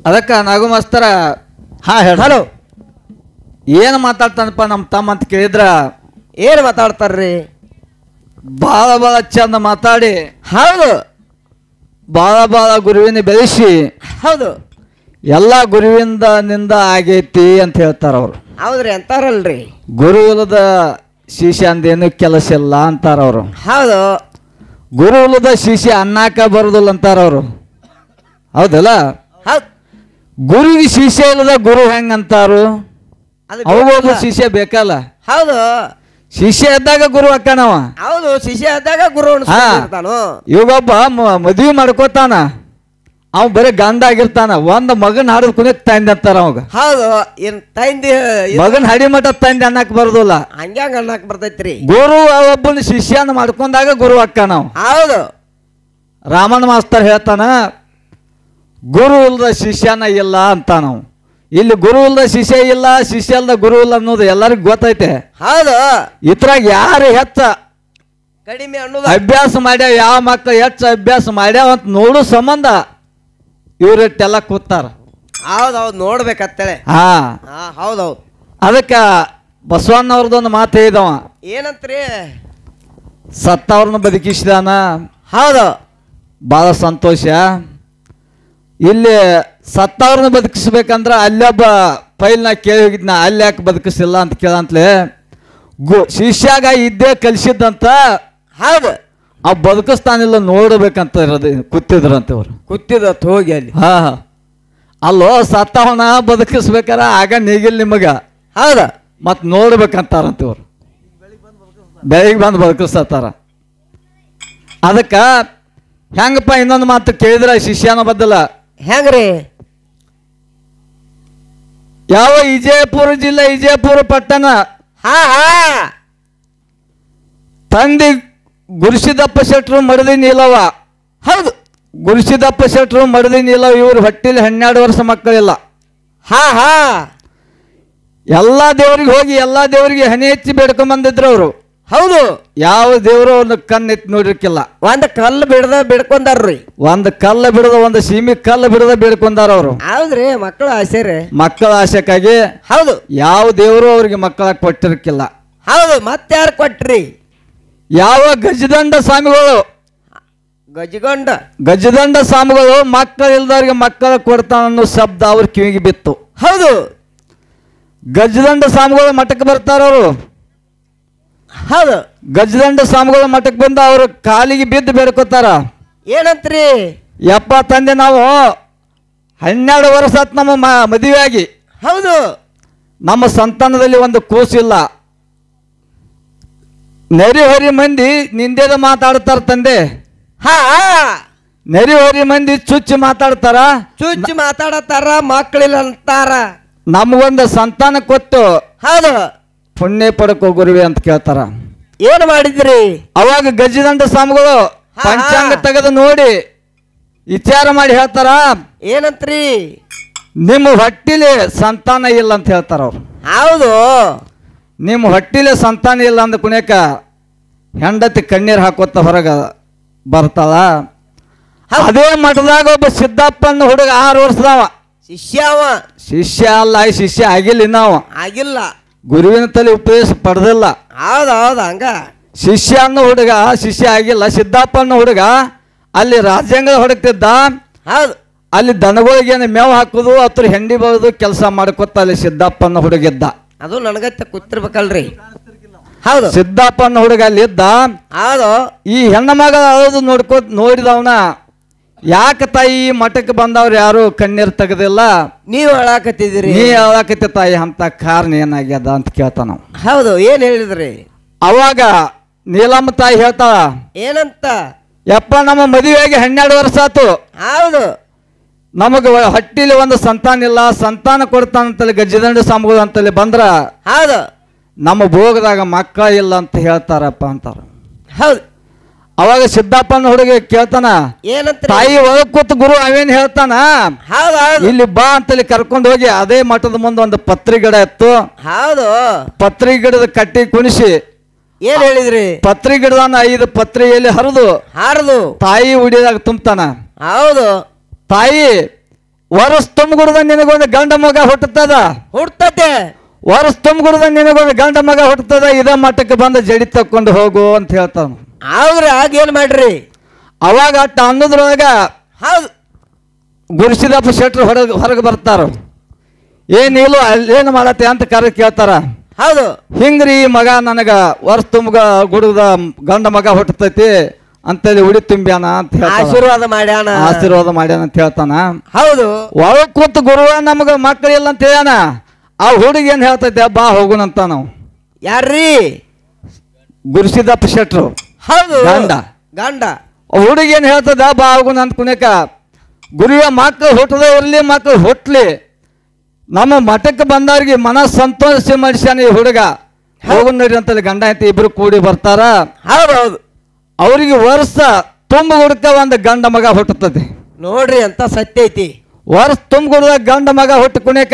ಅದಕ್ಕೆ ನಾಗು ಮಾಸ್ತರ ಹಾಂ ಹೇಳಿ. ಹಲೋ, ಏನು ಮಾತಾಡ್ತಾನಪ್ಪ ನಮ್ಮ ತಮ್ಮ ಅಂತ ಕೇಳಿದ್ರ ಏನು ಮಾತಾಡ್ತಾರ್ರಿ? ಭಾಳ ಭಾಳ ಚಂದ ಮಾತಾಡಿ, ಹೌದು ಭಾಳ ಗುರುವಿನ ಬೆಳೆಸಿ, ಹೌದು ಎಲ್ಲ ಗುರುವಿಂದ ನಿಂದ ಆಗೈತಿ ಅಂತ ಹೇಳ್ತಾರ ಅವರು. ಹೌದ್ರಿ ಅಂತಾರಲ್ರಿ. ಗುರು ಇಲ್ಲದ ಶಿಷ್ಯ ಅಂದೇನು ಕೆಲಸ ಇಲ್ಲ ಅಂತಾರ ಅವರು. ಹೌದು. ಗುರು ಇಲ್ಲದ ಶಿಷ್ಯ ಅನ್ನಕ ಬರೋದಿಲ್ಲ ಅಂತಾರ ಅವರು. ಹೌದಲ್ಲ? ಹೌದು. ಗುರುವಿಗೆ ಶಿಷ್ಯ ಇಲ್ಲದ ಗುರು ಹೆಂಗಂತಾರು? ಅವಾಗ ಶಿಷ್ಯ ಬೇಕಲ್ಲ. ಹೌದು. ಶಿಷ್ಯ ಇದ್ದಾಗ ಗುರು ಅಕ್ಕನವ. ಹೌದು, ಶಿಷ್ಯ ಆದಾಗ ಗುರು ಅನ್ಸ್ತಾನು. ಇವಾಗೊಬ್ಬ ಮದುವೆ ಮಾಡ್ಕೋತಾನ, ಅವ್ ಬರೀ ಗಂಡ ಆಗಿರ್ತಾನ, ಒಂದ್ ಮಗನ್ ಹಾಡದ್ ಕುಣಿಕ್ ತಂದೆ ಅಂತಾರ ಅವಾಗ. ಹೌದು. ಏನ್ ತಂದಿ ಮಗನ್ ಹಡಿ ಮಠ ತಂದೆ ಅನ್ನಕ್ ಬರೋದಿಲ್ಲ. ಹಂಗ್ಯಾಂಗ ಅನ್ನಕ್ ಬರ್ತೈತ್ರಿ. ಗುರು ಒಬ್ಬನ ಶಿಷ್ಯನ ಮಾಡ್ಕೊಂಡಾಗ ಗುರು ಅಕ್ಕನವ. ಹೌದು. ರಾಮಣ್ಣ ಮಾಸ್ತರ್ ಹೇಳ್ತಾನ, ಗುರು ಇಲ್ದ ಶಿಷ್ಯನ ಇಲ್ಲ ಅಂತ ನಾವು. ಇಲ್ಲಿ ಗುರು ಇಲ್ದ ಶಿಷ್ಯ ಇಲ್ಲ, ಶಿಷ್ಯ ಇಲ್ದ ಗುರು ಇಲ್ಲ ಅನ್ನೋದು ಎಲ್ಲರಿಗೂ ಗೊತ್ತೈತೆ. ಹೌದು. ಇದ್ರಾಗ ಯಾರು ಹೆಚ್ಚ ಕಡಿಮೆ ಅನ್ನೋದು ಅಭ್ಯಾಸ ಮಾಡ್ಯಾವ, ಯಾವ ಮಕ್ಕಳು ಹೆಚ್ಚು ಅಭ್ಯಾಸ ಮಾಡ್ಯಾವ ಅಂತ ನೋಡು ಸಂಬಂಧ ಇವ್ರೆಲ್ಲ ಕೂತಾರ. ಹೌದೌದು, ನೋಡ್ಬೇಕತ್ತೇಳೆ. ಹಾ, ಹೌದೌದು. ಅದಕ್ಕೆ ಬಸವಣ್ಣವ್ರದೊಂದು ಮಾತು ಹೇಳಿದವ, ಏನಂತ್ರಿ? ಸತ್ತವ್ರನ್ನ ಬದುಕಿಸಿದಾನ. ಹೌದು. ಭಾಳ ಸಂತೋಷ. ಇಲ್ಲಿ ಸತ್ತವ್ರನ್ನ ಬದುಕಿಸ್ಬೇಕಂದ್ರೆ ಅಲ್ಲೊಬ್ಬ ಪೈಲ್ನ ಕೇಳಿ ಹೋಗಿದ್ನ, ಅಲ್ಲಿ ಯಾಕೆ ಬದುಕಿಸಿಲ್ಲ ಅಂತ ಕೇಳಂತಲೇ ಶಿಷ್ಯಾಗ ಇದ್ದೇ ಕಲಿಸಿದ್ದಂತ. ಹೌದು. ಅವ್ ಬದುಕಿಸ್ತಾನಿಲ್ಲ ನೋಡ್ಬೇಕಂತ ಇರೋದು ಕೂತಿದ್ರಂತ ಅವ್ರು. ಕೂತಿದತ್ ಹೋಗಿ ಅಲ್ಲಿ. ಹಾ, ಅಲ್ಲೋ ಸತ್ತವನ ಬದುಕಿಸ್ಬೇಕಾರ ಆಗ ನೀಗಿಲ್ ನಿಮಗ. ಹೌದ. ಮತ್ ನೋಡ್ಬೇಕಂತಾರಂತ ಇವ್ರು. ಬೆಳಿಗ್ಗೆ ಬಂದು ಬದುಕಿಸ್ತಾರ. ಅದಕ್ಕ ಹೆಂಗಪ್ಪ ಇನ್ನೊಂದು ಮಾತು ಕೇಳಿದ್ರ ಶಿಷ್ಯನ ಬದ್ದಲ್ಲ ಹೆಂಗ್ರಿ? ಯಾವ ವಿಜಯಪುರ ಜಿಲ್ಲೆ ವಿಜಯಪುರ ಪಟ್ಟಣ ತಂದಿ ಗುರುಸಿದಪ್ಪ ಶೆಟ್ರು ಮಡದಿ ನೀಲವ. ಹೌದು. ಗುರುಸಿದಪ್ಪ ಶೆಟ್ರು ಮಡದಿ ನೀಲವ ಇವ್ರು ಹೊಟ್ಟಿಲಿ 12 ವರ್ಷ ಮಕ್ಕಳಿಲ್ಲ. ಎಲ್ಲ ದೇವ್ರಿಗೆ ಹೋಗಿ ಎಲ್ಲ ದೇವರಿಗೆ ಹನಿ ಹೆಚ್ಚಿ ಬೇಡ್ಕೊಂಡ್ ಬಂದಿದ್ರು ಅವರು. ಹೌದು. ಯಾವ ದೇವರು ಒಂದು ಕಣ್ಣು ಎತ್ತಿ ನೋಡಿರ್ಕಿಲ್ಲ. ಒಂದ್ ಕಲ್ಲು ಬಿಡದ ಬಿಡ್ಕೊಂಡಾರ್ರಿ. ಒಂದು ಕಲ್ಲು ಬಿಡದ, ಒಂದು ಸೀಮಿ ಕಲ್ಲು ಬಿಡದ ಬೇಡ್ಕೊಂಡಾರ ಅವರು. ಹೌದ್ರಿ, ಮಕ್ಕಳು ಆಸೆ ರೀ. ಮಕ್ಕಳ ಆಶಕ್ಕಾಗಿ. ಹೌದು. ಯಾವ ದೇವರು ಅವ್ರಿಗೆ ಮಕ್ಕಳ ಕೊಟ್ಟಿರ್ಕಿಲ್ಲ. ಹೌದು. ಮತ್ತಾರು ಕೊಟ್ರಿ? ಯಾವ ಗಜದಂಡ ಸ್ವಾಮಿಗಳು, ಗಜದಂಡ ಸ್ವಾಮಿಗಳು ಮಕ್ಕಳಿಲ್ದವ್ರಿಗೆ ಮಕ್ಕಳ ಕೊಡ್ತಾನ ಅನ್ನೋ ಶಬ್ದ ಅವ್ರ ಕಿವಿಗೆ ಬಿತ್ತು. ಹೌದು. ಗಜದಂಡ ಸ್ವಾಮಿಗಳು ಮಠಕ್ಕೆ ಬರ್ತಾರ ಅವರು. ಹೌದು. ಗಜದಂಡ ಸ್ವಾಮಿಗಳು ಮಠಕ್ಕೆ ಬಂದ ಅವರು ಕಾಲಿಗೆ ಬಿದ್ದು ಬೇಡ್ಕೋತಾರ. ಏನಂತ್ರಿ? ಯಪ್ಪ ತಂದೆ, ನಾವು 12 ವರ್ಷ ಆತ್ ನಮ್ಮ ಮದುವೆ ಆಗಿ. ಹೌದು. ನಮ್ಮ ಸಂತಾನದಲ್ಲಿ ಒಂದು ಕೂಸಿಲ್ಲ. ನೆರೆಹೊರಿ ಮಂದಿ ನಿಂದೇದ ಮಾತಾಡ್ತಾರ ತಂದೆ. ನೆರೆಹೊರಿ ಮಂದಿ ಚುಚ್ಚಿ ಮಾತಾಡ್ತಾರ, ಚುಚ್ಚಿ ಮಾತಾಡತಾರ, ಮಕ್ಕಳಿಲ್ಲ ಅಂತಾರ. ನಮಗೊಂದು ಸಂತಾನ ಕೊಟ್ಟು ಹೌದು ಪುಣ್ಯ ಪಡಕೋ ಗುರುವೆ ಅಂತ ಕೇಳ್ತಾರ. ಏನು ಮಾಡಿದ್ರಿ? ಅವಾಗ ಗಜದಂಡ ಸ್ವಾಮಿಗಳು ಪಂಚಾಂಗ ತೆಗೆದು ನೋಡಿ ವಿಚಾರ ಮಾಡಿ ಹೇಳ್ತಾರ, ಏನಂತ್ರಿ? ನಿಮ್ಮ ಹೊಟ್ಟಿಲಿ ಸಂತಾನ ಇಲ್ಲ ಅಂತ ಹೇಳ್ತಾರ ಅವ್ರು. ಹೌದು. ನಿಮ್ಮ ಹೊಟ್ಟಿಲಿ ಸಂತಾನ ಇಲ್ಲ ಅಂದ ಕುಣ್ಯಕ ಹೆಂಡತಿ ಕಣ್ಣೀರು ಹಾಕೋತ ಹೊರಗ ಬರ್ತಾಳ. ಅದೇ ಮಠದಾಗ ಒಬ್ಬ ಸಿದ್ದಪ್ಪನ ಹುಡುಗ 6 ವರ್ಷದವ. ಶಿಷ್ಯ ಅಲ್ಲ, ಶಿಷ್ಯ ಆಗಿಲ್ಲ ಇನ್ನಾವ. ಆಗಿಲ್ಲ. ಗುರುವಿನ ತಲೆ ಉಪದೇಶ ಪಡೆದಿಲ್ಲ. ಹೌದೌದು. ಹಂಗ ಶಿಷ್ಯ ಅನ್ನೋ ಹುಡುಗ ಶಿಷ್ಯ ಆಗಿಲ್ಲ. ಸಿದ್ದಪ್ಪನ ಹುಡುಗ ಅಲ್ಲಿ ರಾಜ್ಯಾಂಗ ಹೊಡಕ್ತಿದ್ದ. ಹೌದು. ಅಲ್ಲಿ ದನಗಳಿಗೆ ಮೇವು ಹಾಕುದು, ಅತ್ರ ಹೆಂಡಿ ಬರೋದು ಕೆಲಸ ಮಾಡ್ಕೊತ ಅಲ್ಲಿ ಸಿದ್ದಪ್ಪನ ಹುಡುಗಿದ್ದ. ಅದು ನನಗತ್ತ ಕೂತಿರ್ಬೇಕಲ್ರಿ. ಹೌದು. ಸಿದ್ದಪ್ಪನ ಹುಡುಗ ಅಲ್ಲಿ ಇದ್ದ. ಹೌದು. ಈ ಹೆಣ್ಣ ಮಗ ಅಳೋದು ನೋಡಿದವನ, ಯಾಕ ತಾಯಿ ಮಠಕ್ಕೆ ಬಂದವ್ರು ಯಾರು ಕಣ್ಣೀರು ತೆಗೆದಿಲ್ಲ, ನೀವು ಹೇಳಾಕತ್ತಿದ್ದೀರಿ, ನೀ ಹೇಳಾಕತ್ತಿ ತಾಯಿ ಅಂತ ಕಾರಣ ಏನಾಗ್ಯದ ಅಂತ ಕೇಳ್ತಾನ. ಹೌದು. ಏನ್ ಹೇಳಿದ್ರಿ? ಅವಾಗ ನೀಲಮ್ಮ ತಾಯಿ ಹೇಳ್ತಾಳ, ಏನಂತ? ಯಪ್ಪ ನಮ್ಮ ಮದುವೆಗೆ 12 ವರ್ಷ ಆತು. ಹೌದು. ನಮಗ ಹಟ್ಟಿಲಿ ಒಂದು ಸಂತಾನ ಇಲ್ಲ, ಸಂತಾನ ಕೊಡ್ತಾನಂತಲ್ಲಿ ಗಜದಂಡ ಸ್ವಾಮಿಗಳು ಅಂತಲ್ಲಿ ಬಂದ್ರ ಹೌದು ನಮ್ಮ ಭೋಗದಾಗ ಮಕ್ಕಳ ಇಲ್ಲ ಅಂತ ಹೇಳ್ತಾರಪ್ಪ ಅಂತಾರ. ಹೌದು. ಅವಾಗ ಸಿದ್ದಪ್ಪನ ಹುಡುಗಿ ಕೇಳ್ತಾನ, ಏನಂತ? ತಾಯಿ ಒಳಗ್ ಕೂತ್ ಗುರು ಅವೇನ್ ಹೇಳ್ತಾನ, ಹೌದು ಇಲ್ಲಿ ಬಾ ಅಂತಲ್ಲಿ ಕರ್ಕೊಂಡು ಹೋಗಿ ಅದೇ ಮಠದ ಮುಂದೆ ಒಂದು ಪತ್ರಿ ಗಿಡ ಇತ್ತು. ಹೌದು. ಪತ್ರಿ ಗಿಡದ ಕಟ್ಟಿ ಕುಣಿಸಿ ಏನ್ ಹೇಳಿದ್ರಿ? ಪತ್ರಿ ಗಿಡದನ್ನ 5 ಪತ್ರಿಯಲ್ಲಿ ಹರಿದು ಹಾರದು ತಾಯಿ ಉಡಿದಾಗ ತುಂಬ್ತಾನ. ಹೌದು. ತಾಯಿ ವರ್ಷ ತುಂಬುಗುಡ್ದ ನಿನಗೊಂದು ಗಂಡ ಮಗ ಹುಟ್ಟುತ್ತದ, ಹುಡ್ತತೆ. ವರ್ಷ ತುಂಬುಗುಡ್ದ ನಿನಗೊಂದು ಗಂಡ ಮಗ ಹುಟ್ಟುತ್ತದ, ಇದ ಮಟ್ಟಕ್ಕೆ ಬಂದು ಜಡಿ ತಕೊಂಡು ಹೋಗು ಅಂತ ಹೇಳ್ತಾನ. ಆದ್ರೆ ಆಗ ಏನ್ ಮಾಡ್ರಿ? ಅವಾಗ ಅಟ್ಟ ಅನ್ನೋದ್ರೊಳಗ ಹೌದು. ಗುರುಸಿದಪ್ಪ ಶೆಟ್ರು ಹೊರಗೆ ಬರ್ತಾರ. ಏನಿಲ್ಲ ಅಲ್ಲೇನು ಮಾಡತ್ತೆ ಅಂತ ಕೇಳ್ತಾರ. ಹೌದು. ಹಿಂಗ್ರಿ ಮಗ ನನಗ ವರ್ಷ ತುಂಬ ಗುಡುದ ಗಂಡ ಮಗ ಹುಟ್ಟತೈತಿ ಅಂತೇಳಿ ಉಡಿ ತುಂಬ್ಯಾನ ಅಂತ ಹೇಳ್ತಾನ. ಆಶೀರ್ವಾದ ಮಾಡ್ಯಾನ, ಆಶೀರ್ವಾದ ಮಾಡ್ಯಾನ ಅಂತ ಹೇಳ್ತಾನ. ಹೌದು. ಒಳಗ್ ಕೂತು ಗುರುವ ನಮಗ ಮಕ್ಕಳಿಲ್ಲ ಅಂತ ಹೇಳ್ಯಾನ. ಆ ಹುಡುಗಿ ಏನ್ ಹೇಳ್ತೈತೆ, ಬಾ ಹೋಗುನಂತ ನಾವು. ಯಾರ್ರೀ? ಗುರುಸಿದಪ್ಪ ಶೆಟ್ರು ಹೌದು, ಗಂಡ. ಗಂಡ. ಹುಡುಗಿ ಏನ್ ಹೇಳ್ತದ, ಬಾ ಹೋಗುನ ಅಂತ ಕುನೇಕ ಗುರುವಿನ ಮಕ್ಕಳು ಹುಟ್ಟದ ಇರ್ಲಿ, ಮಕ್ಕಳು ಹುಟ್ಲಿ, ನಮ್ಮ ಮಠಕ್ಕೆ ಬಂದವ್ರಿಗೆ ಮನ ಸಂತೋಷ ಮಾಡಿಸ್ಯಾನ ಈ ಹುಡುಗ. ಹೋಗು ನಡ್ರಿ ಅಂತೇಳಿ ಗಂಡ ಐತಿ ಇಬ್ರು ಕೂಡಿ ಬರ್ತಾರ. ಹೌದೌದು. ಅವ್ರಿಗೆ ವರ್ಷ ತುಂಬ ಹುಡುಕ ಒಂದು ಗಂಡ ಮಗ ಹುಟ್ಟುತ್ತದೆ. ನೋಡ್ರಿ ಅಂತ ಸತ್ಯ ಐತಿ. ವರ್ಷ ತುಂಬ ಹುಡುಗ ಗಂಡ ಮಗ ಹುಟ್ಟು ಕುಣಿಯಕ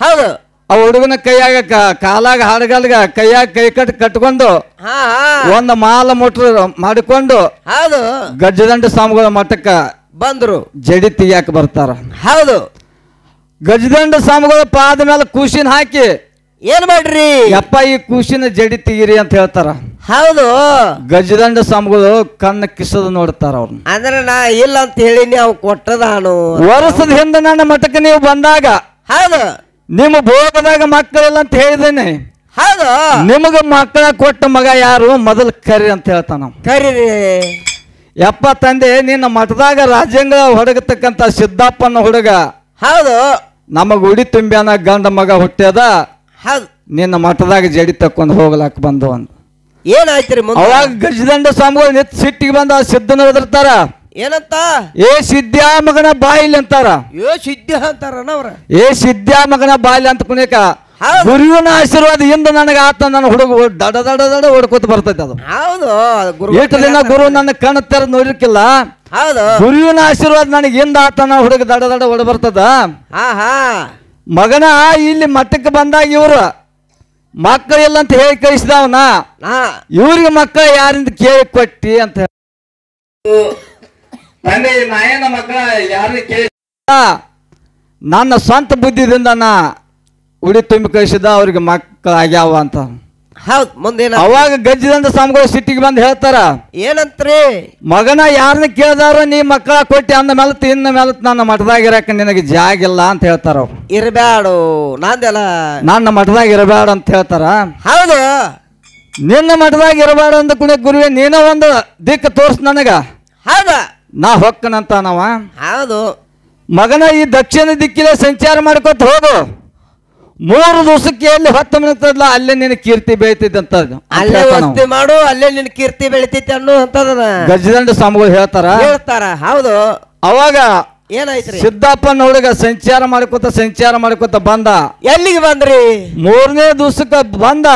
ಹೌದು. ಆ ಹುಡುಗನ ಕೈಯಾಗ ಕಾಲಾಗ ಹಾಡಗಲ್ಗ ಕೈಯಾಗ ಕೈ ಕಟ್ಕೊಂಡು ಹಾ ಒಂದು ಮಾಲ ಮುಟ್ರು ಮಾಡಿಕೊಂಡು ಹೌದು ಗಜದಂಡ ಸ್ವಾಮಿಗಳ ಮಠಕ್ಕ ಬಂದ್ರು. ಜಡಿ ತೆಗಿಯಾಕ ಬರ್ತಾರ. ಹೌದು. ಗಜದಂಡ ಸ್ವಾಮಿಗಳ ಪಾದ ಮೇಲೆ ಕೂಸಿನ ಹಾಕಿ, ಏನ್ ಮಾಡ್ರಿ? ಯಪ್ಪ ಈ ಕೂಸಿನ ಜಡಿ ತೆಗಿರಿ ಅಂತ ಹೇಳ್ತಾರ. ಹೌದು. ಗಜದಂಡ ಸ್ವಾಮಿಗಳು ಕಣ್ಣ ಕಿಸದ ನೋಡ್ತಾರ ಅವ್ರನ್ನ. ಅಂದ್ರೆ ನಾ ಇಲ್ಲ ಅಂತ ಹೇಳಿನಿ, ಅವ್ ಕೊಟ್ಟದಾನು. ವರ್ಷದ ಹಿಂದೆ ನನ್ನ ಮಠಕ್ಕೆ ನೀವು ಬಂದಾಗ ಹೌದು ನಿಮ್ಮ ಭೋಗದಾಗ ಮಕ್ಕಳಿಲ್ಲ ಅಂತ ಹೇಳಿದ್ದೇನೆ. ಹೌದು. ನಿಮಗ ಮಕ್ಕಳ ಕೊಟ್ಟ ಮಗ ಯಾರು ಮೊದಲು ಕರಿ ಅಂತ ಹೇಳ್ತಾನ. ಕರೀರಿ. ಯಪ್ಪ ತಂದೆ, ನಿನ್ನ ಮಠದಾಗ ರಾಜ್ಯಾಂಗ ಹೊಡಗತಕ್ಕಂತ ಸಿದ್ದಪ್ಪನ ಹುಡುಗ ಹೌದು ನಮಗ ಉಡಿ ತುಂಬ್ಯಾನ, ಗಂಡ ಮಗ ಹುಟ್ಟ್ಯದ, ಹೌದು. ನಿನ್ನ ಮಠದಾಗ ಜಡಿ ತಕೊಂಡು ಹೋಗ್ಲಾಕ ಬಂದು ಅಂತ. ಏನಾಯ್ತ್ರಿ ಮುಂದೆ? ಅವಾಗ ಗಜದಂಡ ಸ್ವಾಮಿಗಳು ನಿತ್ ಸಿಟ್ಟಿಗೆ ಬಂದ ಸಿದ್ದನ ಒದರ್ತಾರ. ಏನಂತ? ಏ ಸಿದ್ದ್ಯಾ ಮಗನ ಬಾಯಿಲಿ ಅಂತಾರ. ಸಿದ್ಧ ಅಂತಾರನವ್ರ. ಏ ಸಿದ್ದ್ಯಾ ಮಗನ ಬಾಯಿಲಿ ಅಂತ ಕುಣಿಯಕ ಗುರುವಿನ ಆಶೀರ್ವಾದ ಇಂದ ನನಗ ಆತ, ನನ್ನ ಹುಡುಗ ದಡ ದಡ ದಡ ಓಡ್ಕೋತ ಬರ್ತೈತೆ. ಅದು ಹೌದು. ಎಷ್ಟು ದಿನ ಗುರು ನನ್ನ ಕಣ್ಣು ತೆರ ನೋಡಿರ್ಕಿಲ್ಲ. ಹೌದು. ಗುರುವಿನ ಆಶೀರ್ವಾದ ನನಗೆ ಹಿಂದ ಆತ, ನನ್ನ ಹುಡುಗ ದಡ ದಡ ಓಡ ಬರ್ತದ. ಹಾ ಹಾ. ಮಗನ ಇಲ್ಲಿ ಮಠಕ್ಕೆ ಬಂದಾಗ ಇವ್ರು ಮಕ್ಕಳಿಲ್ಲ ಅಂತ ಹೇಳಿ ಕಳಿಸಿದವನ, ಇವ್ರಿಗೆ ಮಕ್ಕಳ ಯಾರಿಂದ ಕೇಳಿ ಕೊಟ್ಟಿ ಅಂತ ನಾಯನ ಮಕ್ಕಳ ಯಾರನ್ನ ಕೇಳಿ ನನ್ನ ಸ್ವಂತ ಬುದ್ಧಿದಿಂದ ನಾ ಉಡಿ ತುಂಬಿ ಕಳಿಸಿದ, ಅವ್ರಿಗೆ ಮಕ್ಕಳಾಗ್ಯಾವ ಅಂತ. ಹೌದು. ಮುಂದೇನ? ಅವಾಗ ಗಜ್ಜಿದಂಡ ಸ್ವಾಮಿಗಳು ಸಿಟ್ಟಿಗೆ ಬಂದು ಹೇಳ್ತಾರ, ಏನಂತ್ರಿ? ಮಗನ ಯಾರನ್ನ ಕೇಳಿದಾರ ನೀ ಮಕ್ಕಳ ಕೊಟ್ಟಿ ಅಂದ ಮೇಲತ್ ಇನ್ನ ಮೇಲತ್ ನನ್ನ ಮಠದಾಗ ಇರಕ ನಿನಗೆ ಜಾಗಿಲ್ಲ ಅಂತ ಹೇಳ್ತಾರ. ಅವ್ರು ಇರಬ್ಯಾಡು ನಂದೆಲ್ಲ ನನ್ನ ಮಠದಾಗ ಇರಬೇಡ ಅಂತ ಹೇಳ್ತಾರ. ಹೌದು. ನಿನ್ನ ಮಠದಾಗ ಇರಬೇಡ ಅಂದ ಕುಣಿಯ ಗುರುವೆ ನೀನ ಒಂದು ದಿಕ್ಕ ತೋರ್ಸ್ ನನಗ, ಹೌದ ನಾ ಹೊಕ್ಕನಂತ ನಾವ. ಹೌದು. ಮಗನ ಈ ದಕ್ಷಿಣ ದಿಕ್ಕಿನ ಸಂಚಾರ ಮಾಡ್ಕೊತ ಹೋಗು, 3 ದಿವಸಕ್ಕೆ ಎಲ್ಲಿ ಹೊತ್ತು ಮಿನಿಸ್ತಲ್ಲ ಅಲ್ಲೇ ನಿನ್ನ ಕೀರ್ತಿ ಬೆಳಿತಿದ್ದಂತ. ಅಲ್ಲೇ ವಸ್ತಿ ಮಾಡು, ಅಲ್ಲೇ ನಿನ್ ಕೀರ್ತಿ ಬೆಳಿತೈತಿ ಅನ್ನೋ ಅಂತದ ಗಜದಂಡ ಸ್ವಾಮಿಗಳು ಹೇಳ್ತಾರ. ಹೌದು. ಅವಾಗ ಏನಾಯ್ತ್ರಿ? ಸಿದ್ದಪ್ಪನ ಹುಡುಗ ಸಂಚಾರ ಮಾಡ್ಕೊತ ಬಂದ. ಎಲ್ಲಿಗೆ ಬಂದ್ರಿ? 3ನೇ ದಿವಸಕ್ಕೆ ಬಂದ.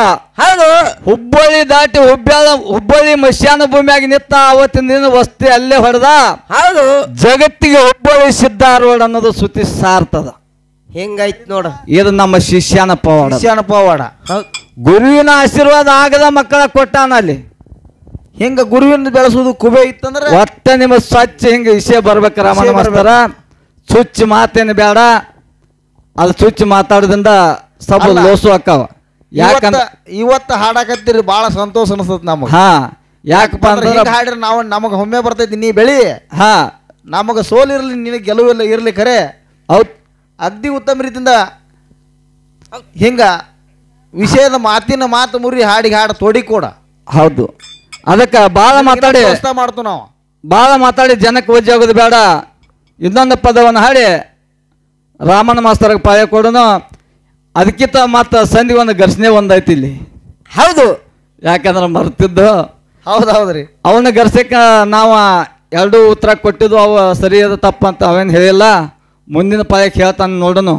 ಹೌದು. ಹುಬ್ಬಳ್ಳಿ ದಾಟಿ ಹುಬ್ಬಳ್ಳಿ ಮಶಾನ ಭೂಮಿಯಾಗಿ ನಿತ್ತ. ಅವತ್ತಿನ ದಿನ ವಸ್ತಿ ಅಲ್ಲೇ ಹೊಡೆದ. ಹೌದು. ಜಗತ್ತಿಗೆ ಹುಬ್ಬಳ್ಳಿ ಸಿದ್ಧಾರೂಢ ಅನ್ನೋದು ಸುದ್ದಿ ಸಾರ್ತದ. ಹೆಂಗೈತ್ ನೋಡ, ಇದು ನಮ್ಮ ಶಿಷ್ಯನ ಪವಾಡ. ಗುರುವಿನ ಆಶೀರ್ವಾದ ಆಗದ ಮಕ್ಕಳ ಕೊಟ್ಟಾನ. ಅಲ್ಲಿ ಹಿಂಗ ಗುರುವಿನ ಬೆಳೆಸೋದು ಕುಬೆ ಇತ್ತಂದ್ರೆ ಒಟ್ಟ ನಿಮ್ಮ ಸ್ವಚ್ಛ ಹಿಂಗ ವಿಷಯ ಬರ್ಬೇಕ. ರಾಮನ ಮಾಸ್ತರ ಚುಚ್ಚಿ ಮಾತೇನು ಬೇಡ, ಅದು ಚುಚ್ಚಿ ಮಾತಾಡೋದ್ರಿಂದ ಸ್ವಲ್ಪ ಲೋಸು ಅಕ್ಕಾವ. ಯಾಕಂದ್ರೆ ಇವತ್ತು ಹಾಡಕತ್ತೀರಿ ಭಾಳ ಸಂತೋಷ ಅನಿಸ್ತದ ನಮಗೆ. ಹಾ, ಯಾಕಪ್ಪ ಅಂದ್ರೆ ಹಾಡ್ರಿ ನಾವು ನಮಗೆ ಒಮ್ಮೆ ಬರ್ತೈತಿ, ನೀ ಬೆಳಿ. ಹಾ, ನಮಗೆ ಸೋಲಿರ್ಲಿ, ನಿನಗೆ ಗೆಲುವಿಲ್ಲ ಇರ್ಲಿ ಖರೆ. ಹೌದು, ಅಗ್ದಿ ಉತ್ತಮ ರೀತಿಯಿಂದ ಹಿಂಗ ವಿಷಯದ ಮಾತು ಮುರಿ ಹಾಡಿಗೆ ಹಾಡು ತೋಡಿ ಕೂಡ. ಹೌದು. ಅದಕ್ಕೆ ಭಾಳ ಮಾತಾಡಿ ಮಾಡ್ತು ನಾವು, ಭಾಳ ಮಾತಾಡಿ ಜನಕ್ಕೆ ವಜ್ಜೆ ಆಗೋದು ಬೇಡ. ಇನ್ನೊಂದು ಪದವನ್ನು ಹಾಡಿ ರಾಮನ ಮಾಸ್ತರ್ಗೆ ಪಾಯ ಕೊಡೋನು. ಅದಕ್ಕಿಂತ ಮತ್ತು ಸಂಧಿ ಒಂದು ಘರ್ಷಣೆ ಒಂದೈತಿ ಇಲ್ಲಿ. ಹೌದು. ಯಾಕಂದ್ರೆ ಮರ್ತಿದ್ದು. ಹೌದೌದ್ರಿ. ಅವನ್ನ ಘರ್ಷಕ್ಕೆ ನಾವು 2 ಉತ್ತರ ಕೊಟ್ಟಿದ್ದು, ಅವ ಸರಿಯಾದ ತಪ್ಪಂತ ಅವೇನು ಹೇಳಿಲ್ಲ. ಮುಂದಿನ ಪಾಯಕ್ಕೆ ಹೇಳ್ತಾನೆ ನೋಡೋನು.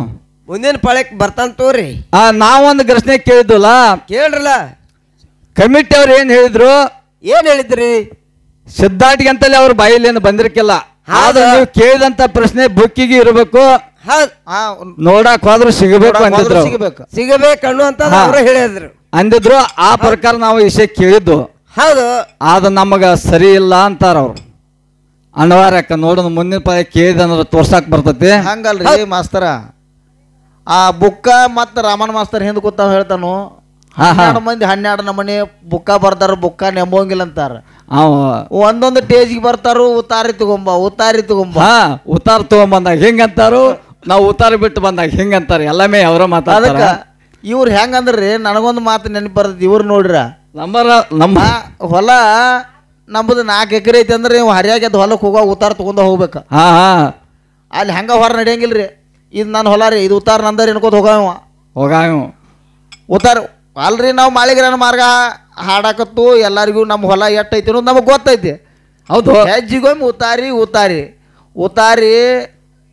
ಮುಂದಿನ ಪಾಳ್ಯಕ್ಕೆ ಬರ್ತಾನ ತೋರಿ. ನಾವೊಂದು ಘರ್ಷಣೆ ಕೇಳಿದ್ವಲ್ಲ, ಕೇಳ್ರಲ್ಲ. ಕಮಿಟಿ ಅವ್ರು ಏನು ಹೇಳಿದ್ರು? ಏನ್ ಹೇಳಿದ್ರಿ? ಸಿದ್ಧಾಟಿಗೆ ಅಂತಲೇ ಅವ್ರ ಬಾಯಿಲೇನು ಬಂದಿರ್ಕಿಲ್ಲ. ಆದ್ರೆ ನೀವು ಕೇಳಿದಂತ ಪ್ರಶ್ನೆ ಬುಕ್ಕಿಗೆ ಇರಬೇಕು, ನೋಡಕ್ ಹೋದ್ರು ಸಿಗಬೇಕು ಅಂದಿದ್ರು. ಸಿಗಬೇಕು ಅನ್ನುವಂತ ಹೇಳಿದ್ರು ಅಂದಿದ್ರು. ಆ ಪ್ರಕಾರ ನಾವು ವಿಷಯ ಕೇಳಿದ್ದು. ಹೌದು. ಅದು ನಮಗ ಸರಿ ಇಲ್ಲ ಅಂತಾರ ಅವ್ರು. ಅಣವಾರಕ್ಕ ನೋಡೋಣ ಮುಂದಿನ ಪದ ಕೇಳಿದ ಅಂದ್ರೆ ತೋರ್ಸಾಕ್ ಬರ್ತೈತಿ. ಹಂಗಲ್ರಿ ಮಾಸ್ತರ, ಆ ಬುಕ್ಕ ಮತ್ತು ರಾಮನ್ ಮಾಸ್ತರ್ ಹಿಂದೆ ಕೂತಾವ ಹೇಳ್ತಾನು 12 ಮಂದಿ 12 ನಮನೆ ಬುಕ್ಕ ಬರ್ತಾರ, ಬುಕ್ಕ ನೆಂಬೋಂಗಿಲ್ಲ ಅಂತಾರ. ಒಂದೊಂದು ಟೇಜ್ಗೆ ಬರ್ತಾರು, ಉತ್ತಾರಿ ತಗೊಂಬ ಉತ್ತಾರ ತಗೊಂಬಂದಾಗ ಹಿಂಗಂತಾರು, ನಾವು ಉತ್ತಾರ ಬಿಟ್ಟು ಬಂದಾಗ ಹಿಂಗಂತಾರ. ಎಲ್ಲಮೇ ಅವರ ಮಾತಾಡ್ತಾರ. ಇವ್ರು ಹೆಂಗಂದ್ರಿ ನನಗೊಂದು ಮಾತು ನೆನಪು ಬರ್ತೈತಿ. ಇವ್ರು ನೋಡ್ರ ನಮ್ಮ ಹೊಲ ನಮ್ಮದು 4 ಎಕರೆ ಐತಿ ಅಂದ್ರೆ ನೀವು ಹರಿಯಾಗ್ಯದ ಹೊಲಕ್ಕೆ ಹೋಗೋ ಉತ್ತಾರ ತಗೊಂಡ ಹೋಗ್ಬೇಕು. ಅಲ್ಲಿ ಹಂಗ ಹೊರ ನಡೆಯಂಗಿಲ್ರಿ. ಇದು ನನ್ನ ಹೊಲ ರೀ, ಇದು ಉತ್ತಾರ ನಂದರಿ ಅನ್ಕೋತ ಹೋಗಾವ ಉತ್ತಾರ ಅಲ್ರಿ. ನಾವು ಮಾಳಿಗ್ರಾನ ಮಾರ್ಗ ಹಾಡಾಕತ್ತು ಎಲ್ಲರಿಗೂ ನಮ್ಮ ಹೊಲ ಎಟ್ಟೈತಿ ಅನ್ನೋದು ನಮಗೆ ಗೊತ್ತೈತಿ. ಹೌದು, ಹೆಜ್ಜಿಗೊಮ್ಮೆ ಉತ್ತಾರಿ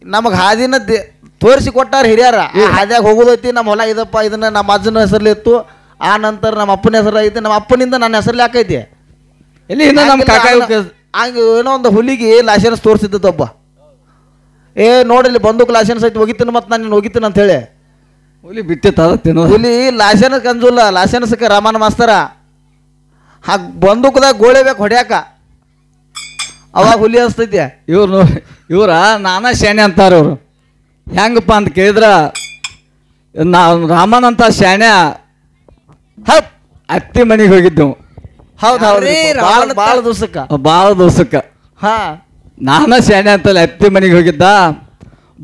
ನಮಗೆ ಹಾದಿನ ತೋರಿಸಿ ಕೊಟ್ಟಾರ ಹಿರಿಯರ. ಹಾದ್ಯಾಗ ಹೋಗೋದೈತಿ, ನಮ್ಮ ಹೊಲ ಇದಪ್ಪ, ಇದನ್ನ ನಮ್ಮ ಅಜ್ಜನ ಹೆಸರಲ್ಲಿ ಇತ್ತು, ಆ ನಂತರ ನಮ್ಮ ಅಪ್ಪನ ಹೆಸರು ಐತಿ, ನಮ್ಮ ಅಪ್ಪನಿಂದ ನನ್ನ ಹೆಸರಲ್ಲಿ ಹಾಕೈತಿ. ಇಲ್ಲಿ ನಮ್ಮ ಕಾಕ ಹಂಗೆ ಏನೋ ಒಂದು ಹುಲಿಗೆ ಲೈಸೆನ್ಸ್ ತೋರಿಸಿದ್ದೊಬ್ಬ, ನೋಡಿಲ್ಲಿ ಬಂದೂಕ್ ಲೈಸೆನ್ಸ್ ಐತಿ, ಹೋಗಿತೀನಿ ಮತ್ತು ನಾನು ಹೋಗಿತೀನಿ ಅಂತ ಹೇಳಿ ಹುಲಿ ಬಿಟ್ಟಿತ್ತು. ಹುಲಿ ಲೈಸೆನ್ಸ್ ಕಂಜುಲ್ಲ, ಲೈಸೆನ್ಸ್ಗೆ ರಾಮನ ಮಾಸ್ತರ ಹಾಗೆ ಬಂದೂಕದಾಗ ಗೋಳೆ ಬೇಕು ಹೊಡ್ಯಾಕ, ಅವಾಗ ಹುಲಿ ಅನಿಸ್ತೈತಿ. ಇವ್ರ ನಾನಾ ಶಾಣೆ ಅಂತಾರ. ಇವ್ರು ಹೆಂಗಪ್ಪ ಅಂತ ಕೇಳಿದ್ರ, ರಾಮನ್ ಅಂತ ಶಾಣೆ ಅತ್ತಿ ಮನೆಗೆ ಹೋಗಿದ್ದೆವು. ಹೌದು ಭಾಳ ದಿವ್ಸಕ್ಕ ನಾನ ಶಾಣೆ ಅಂತಲೇ ಅತ್ತಿ ಮನೆಗೆ ಹೋಗಿದ್ದ.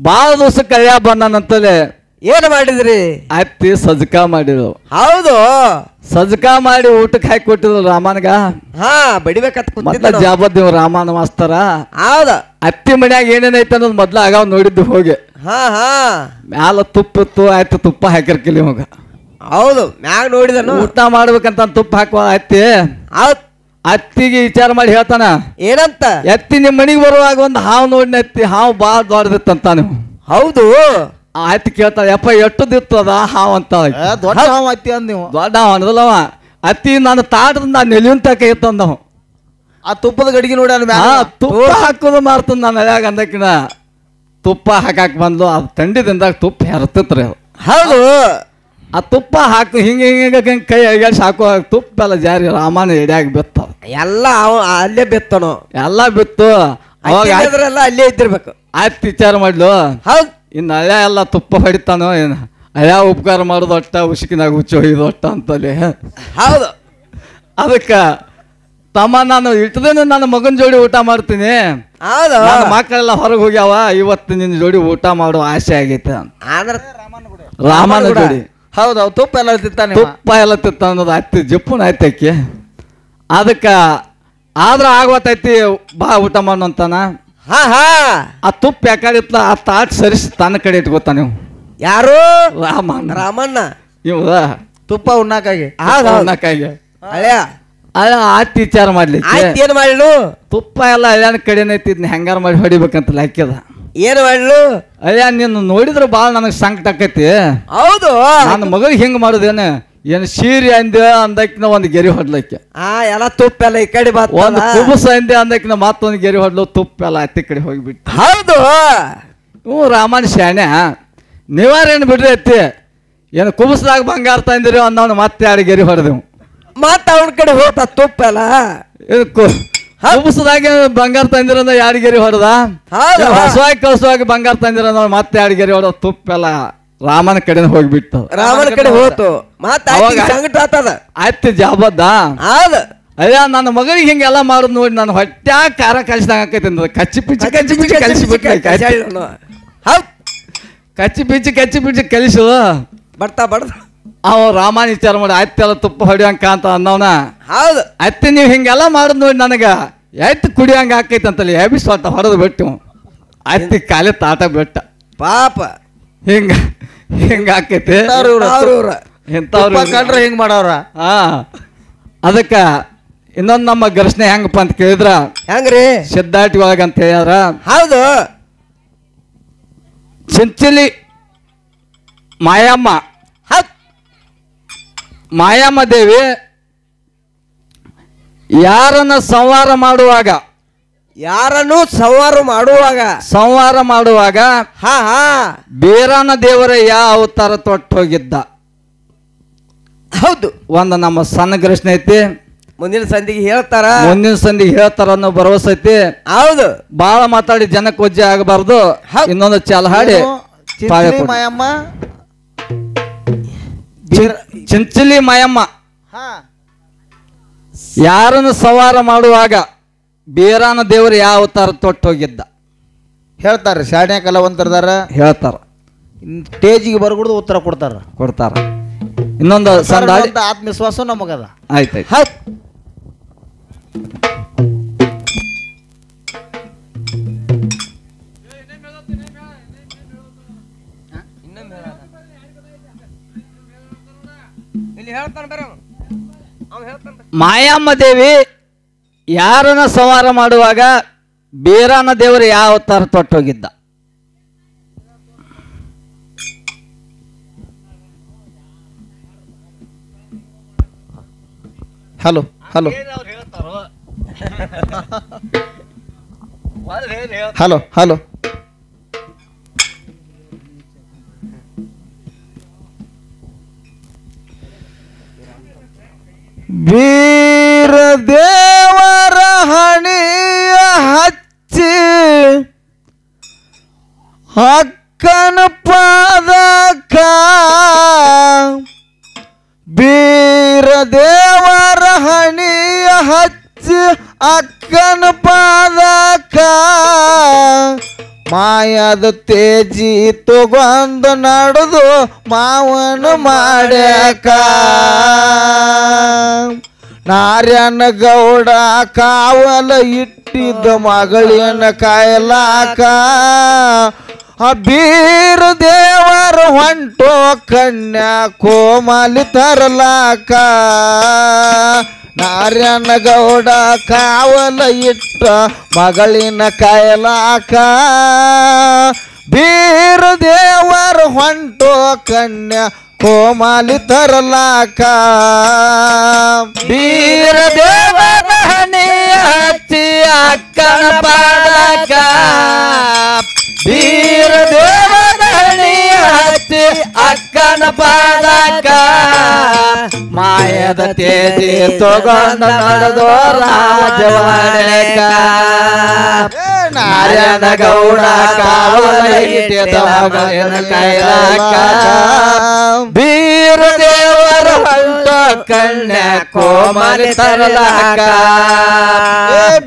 ಭಾಳ ದಿವ್ಸಕ್ಕೆ ಅಯ್ಯ ಬಂದಾನಂತಲೇ ಏನು ಮಾಡಿದ್ರಿ? ಅತ್ತಿ ಸಜ್ಕ ಮಾಡಿದ್ರು. ಹೌದು, ಸಜ್ಕ ಮಾಡಿ ಊಟಕ್ಕೆ ಹಾಕಿ ಕೊಟ್ಟಿದ್ರು ರಾಮನ್ಗ. ಬಡಿಬೇಕಂತ ಜಾಬದ್ದೀವ್ ರಾಮನ ಮಾಸ್ತರ. ಹೌದ, ಅತ್ತಿ ಮನ್ಯಾಗ ಏನೇನೈತೆ ಅನ್ನೋದು ಮೊದ್ಲು ಆಗಾವ್ ನೋಡಿದ್ದು ಹೋಗಿ. ಮ್ಯಾಲ ತುಪ್ಪ ಇತ್ತು, ಆಯ್ತು ತುಪ್ಪ ಹಾಕಿರ್ಕಿಲ್ಲ ಹೋಗ. ಹೌದು, ಮ್ಯಾಗ ನೋಡಿದನು ಊಟ ಮಾಡ್ಬೇಕಂತ ತುಪ್ಪ ಹಾಕುವ ಅತ್ತಿ. ಅತ್ತಿಗೆ ವಿಚಾರ ಮಾಡಿ ಹೇಳ್ತಾನ, ಏನಂತ? ಎತ್ತಿ ನಿಮ್ಮ ಮನೆಗೆ ಬರುವಾಗ ಒಂದು ಹಾವು ನೋಡಿನ ಎತ್ತಿ, ಹಾವು ಭಾಳ ದೊಡ್ಡದಿತ್ತಂತ ನೀವು. ಹೌದು, ಆಯ್ತು ಕೇಳ್ತಾಳೆ, ಯಪ್ಪ ಎಷ್ಟದಿತ್ತು ಅದ ಹಾವು ಅಂತ. ದೊಡ್ಡ ಹಾವು ಅತ್ತಿ ಅಂದ್ ನೀವು. ದೊಡ್ಡ ಹಾವು ಅನ್ನದಲ್ಲವ. ಅತ್ತಿ ನಾನು ತಾಟದ ನಾನು ನೆಲಿಯುನ್ ತಕ ಇತ್ತಂದವು. ಆ ತುಪ್ಪದ ಗಡಿಗೆ ನೋಡಿ ತುಪ್ಪ ಹಾಕೋದು ಮಾಡ್ತದ. ನಾನು ಅದ್ಯಾಗ ಅಂದಕಿನ ತುಪ್ಪ ಹಾಕಾಕ್ ಬಂದ್ಲು. ಅದು ತಂಡಿದಿಂದಾಗ ತುಪ್ಪ ಹೆರತಿತ್ರಿ. ಹೌದು, ಆ ತುಪ್ಪ ಹಾಕು ಹಿಂಗೆ ಹಿಂಗೆ ಕೈ ಅಗ್ಯಾಡ್ಸಿ ಹಾಕೋ ತುಪ್ಪ ಎಲ್ಲ ಜಾರಿ ರಾಮನ ಎಡ್ಯಾಗ ಬಿತ್ತ. ಎಲ್ಲ ಅಲ್ಲೇ ಬಿತ್ತನು, ಎಲ್ಲ ಬಿತ್ತು. ಅವಾಗ ಅಲ್ಲೇ ಇದ್ದಿರ್ಬೇಕು. ಆಯ್ತು ವಿಚಾರ ಮಾಡ್ಲು. ಹೌದು, ಇನ್ನು ಅಳ್ಯ ಎಲ್ಲ ತುಪ್ಪ ಹೊಡಿತಾನೋ ಏನು, ಅಳ್ಯ ಉಪಕಾರ ಮಾಡೋದು ಒಟ್ಟ, ಉಸುಕಿನಾಗ ಹುಚ್ಚು ಹೊಯ್ದು ಒಟ್ಟ ಅಂತಲ್ಲಿ. ಹೌದು, ಅದಕ್ಕೆ ತಮ್ಮ ನಾನು ಇಟ್ಟದೇನು ನನ್ನ ಮಗನ ಜೋಡಿ ಊಟ ಮಾಡ್ತೀನಿ. ಹೌದು, ನನ್ನ ಮಕ್ಕಳೆಲ್ಲ ಹೊರಗೆ ಹೋಗ್ಯಾವ, ಇವತ್ತು ನಿನ್ನ ಜೋಡಿ ಊಟ ಮಾಡೋ ಆಸೆ ಆಗೈತೆ ರಾಮನ ಜೋಡಿ. ಹೌದು, ತುಪ್ಪ ಎಲ್ಲ ತಿತ್ತಾನೆ, ತುಪ್ಪ ಎಲ್ಲ ತಿತ್ತ ಅನ್ನೋದು ಅತ್ತಿ ಜಿಪ್ಪುನ ಆಯ್ತಕ್ಕಿ. ಅದಕ್ಕೆ ಆದ್ರೆ ಆಗವತ್ತೈತಿ, ಬಾ ಊಟ ಮಾಡೋಣ ಅಂತಾನ. ಆ ತುಪ್ಪ ಯಾಕಡಿತ್ಲ ಆ ತಾಟ್ ಸರಿಸಿ ತನ್ನ ಕಡೆ ಇಟ್ಕೋತಾನ ನೀವು. ಯಾರು? ರಾಮಣ್ಣ. ಇವ ತುಪ್ಪ ಉಣ್ಣಾಕಾಗಿ ಉಣ್ಣಾಕಾಗಿ ಹಳೆಯ ಆಯ್ತು ವಿಚಾರ ಮಾಡ್ಲಿಕ್ಕೆ ಏನ್ ಮಾಡ್ಲು? ತುಪ್ಪ ಎಲ್ಲ ಅಳ್ಯಾನ ಕಡೆನೈತಿ, ಇದನ್ನ ಹೆಂಗಾರ ಮಾಡಿ ಹೊಡಿಬೇಕಂತ ಹಾಕ್ಯದ. ಏನ್ ಮಾಡ್ಲು? ಅಯ್ಯ ನೀನು ನೋಡಿದ್ರೆ ಭಾಳ ನನಗೆ ಸಂಕಟ ಆಕೈತಿ. ಹೌದು, ನನ್ನ ಮಗಳಿಗೆ ಹಿಂಗೆ ಮಾಡುದೇನು, ಏನು ಸೀರೆ ಅಂದೆ ಅಂದಕ್ಕಿನ ಒಂದು ಗೆರಿ ಹೊಡ್ಲಕ್ಕೆ. ಎಲ್ಲ ತುಪ್ಪ ಎಲ್ಲ ಈ ಕಡೆ ಒಂದು ಕುಬುಸ ಅಂದೆ ಅಂದಕ್ಕಿನ ಮತ್ತೊಂದು ಗೆರಿ ಹೊಡ್ಲು, ತುಪ್ಪ ಎಲ್ಲ ಅತ್ತಿ ಕಡೆ ಹೋಗಿಬಿಟ್ಟು. ಹೌದು, ರಾಮನ್ ಶಾಣೆ ನೀವಾರೇನು ಬಿಡ್ರಿ ಅತ್ತಿ, ಏನು ಕುಬುಸದಾಗ ಬಂಗಾರ ತಂದಿರಿ ಅಂದವನು ಮತ್ತೆ 2 ಗೆರಿ ಹೊಡೆದೆವು. ಮತ್ತ ಅವನ ಕಡೆ ಹೋತ ತುಪ್ಪ ಎಲ್ಲ ಕುಬುಸದಾಗ ಬಂಗಾರ ತಂದಿರ 2 ಗೆರಿ ಹೊಡೆದ. ಹೊಸವಾಗಿ ಕಳ್ಸುವಾಗ ಬಂಗಾರ ತಂದಿರ ಮತ್ತೆ 2 ಗೆರಿ ಹೊಡೆದ. ತುಪ್ಪ ಎಲ್ಲ ರಾಮನ ಕಡೆ ಹೋಗ್ಬಿಟ್ಟು, ರಾಮನ ಕಡೆ ಹೋತು. ಸಂಕಟ ಆತದ. ಆಯ್ತು ಜಾಬದ್ದ. ಅಯ್ಯ ನನ್ನ ಮಗಳಿಗೆ ಹಿಂಗೆಲ್ಲ ಮಾಡೋದು ನೋಡಿ ನಾನು ಹೊಟ್ಟೆ ಖಾರ ಕಲಿಸಿದಾಗ ಆಕೈತಿ. ಕಚ್ಚಿ ಪಿಚ್ಚಿ ಕಲಿಸಿಬಿಟ್ಟು ಕಚ್ಚಿ ಪಿಚ್ಚಿ ಕಲಿಸು ಬರ್ತಾ ಅವ ರಾಮನ ವಿಚಾರ ಮಾಡಿ ಆಯ್ತೆಲ್ಲ ತುಪ್ಪ ಹೊಡಿಯಂಕ ಅಂತ ಅನ್ನವನ. ಹೌದು, ಅತ್ತೆ ನೀವು ಹಿಂಗೆಲ್ಲ ಮಾಡೋದು ನೋಡಿ ನನಗೆ ಆಯ್ತು ಕುಡಿಯಂಗ ಆಕೈತಿ ಅಂತಲ್ಲಿ ಎಬಿ ಸ್ವಲ್ಪ ಹೊಡೆದು ಬಿಟ್ಟು ಅತ್ತಿ ಕಾಲಿ ತಾಟ ಬಿಟ್ಟ. ಪಾಪ ಹಿಂಗ ಆಕೈತಿ. ಇಂಥವ್ರು ಕಂಡ್ರೆ ಹಿಂಗ್ ಮಾಡವ್ರ. ಅದಕ್ಕ ಇನ್ನೊಂದು ನಮ್ಮ ಘರ್ಷಣೆ ಹೆಂಗಪ್ಪ ಅಂತ ಕೇಳಿದ್ರ, ಹೆಂಗ್ರಿ? ಸಿದ್ದಾಟಿ ಒಳಗಂತ ಹೇಳ್ಯಾರ. ಹೌದು, ಚಿಂಚಲಿ ಮಾಯಮ್ಮ ದೇವಿ ಯಾರನ್ನ ಸಂಹಾರ ಮಾಡುವಾಗ ಬೇರನ ದೇವರ ಯಾವ ಅವತಾರ ತೊಟ್ಟು ಹೋಗಿದ್ದ. ಹೌದು, ಒಂದು ನಮ್ಮ ಸಣ್ಣ ಘರ್ಷಣೆ ಐತಿ. ಮುಂದಿನ ಸಂಧಿಗೆ ಹೇಳ್ತಾರ ಮುಂದಿನ ಸಂಧಿಗೆ ಹೇಳ್ತಾರ ಅನ್ನೋ ಭರವಸೆ ಐತಿ. ಹೌದು. ಬಾಳ ಮಾತಾಡಿ ಜನಕ್ಕೆ ವಜ್ಜೆ ಆಗಬಾರ್ದು. ಇನ್ನೊಂದು ಚಾಲ ಹಾಡಿ ಚಿಂಚಲಿ ಮಾಯಮ್ಮ ಚಿಂಚಲಿ ಮಾಯಮ್ಮ ಹಾ ಯಾರನ್ನು ಸವಾರ ಮಾಡುವಾಗ ಬೀರಾನ ದೇವರು ಯಾವ ಅವತಾರ ತೊಟ್ಟು ಹೋಗಿದ್ದ ಹೇಳ್ತಾರೆ. ಶಾಣೆ ಕಲಾವಂತರದಾರ ಹೇಳ್ತಾರ. ಸ್ಟೇಜಿಗೆ ಬರ್ಗುಡ್ದು ಉತ್ತರ ಕೊಡ್ತಾರ. ಇನ್ನೊಂದು ಸಂದ ಹಾಡಿ ಆತ್ಮವಿಶ್ವಾಸ ನಮಗದ. ಆಯ್ತಾಯ್ತು. ಮಾಯಮ್ಮ ದೇವಿ ಯಾರನ್ನ ಸವಾರ ಮಾಡುವಾಗ ಬೀರಾನ ದೇವರು ಯಾವ ಅವತಾರ ತೊಟ್ಟೋಗಿದ್ದ? ಹಲೋ ಹಲೋ ಹಲೋ ಹಲೋ ವೀರ ದೇವರ ಹಣಿಯ ಹಚ್ಚಿ ಅಕ್ಕನ ಪಾದಕ ಬೀರ ದೇವರ ಹಣಿಯ ಹಚ್ಚಿ ಅಕ್ಕನ ಪಾದಕ ಮಾಯದ ತೇಜಿ ತಗೊಂಡು ನಡೆದು ಮಾವನ ಮಾಡ್ಯಾಕ ನಾರ್ಯನ ಗೌಡ ಕಾವಲ ಇಟ್ಟಿದ್ದ ಮಗಳಿನ ಕಾಯಲಾಕ ಬೀರ ದೇವರ ಹೊಂಟೋ ಕನ್ಯಾ ಕೋಮಲಿ ತರಲಾಕ ನಾರ್ಯನ ಗೌಡ ಕಾವಲ ಇಟ್ಟ ಮಗಳಿನ ಕಾಯಲಾಕ ಬೀರ ದೇವರ ಹೊಂಟೋ ಕನ್ಯಾ ಕೋಮಲಿ ತರಲಾಕ ಬೀರ ದೇವರ ಹಣೆಯ ಹಚ್ಚಿ ಅಕ್ಕನ ಪಾದಕ ಬೀರ ದೇವರ ಹಣೆಯ ಹಚ್ಚಿ ಅಕ್ಕನ ಪಾದಕ ಮಾಯದ ತೇಜಿ ತಗೊಂಡ ನಡೆದೋ ರಾಜವಾಡಕ ನಾರಾಯಣ ಗೌಡ ಕಾವಲ ಇಟ್ಟಿದ್ದ ಮಗಳಿನ ಕೈಲಾಕ ಬೀರ ದೇವರ ಹೊಂಟ ಕನ್ಯಾ ಕೋಮಲಿ ತರಲಾಕ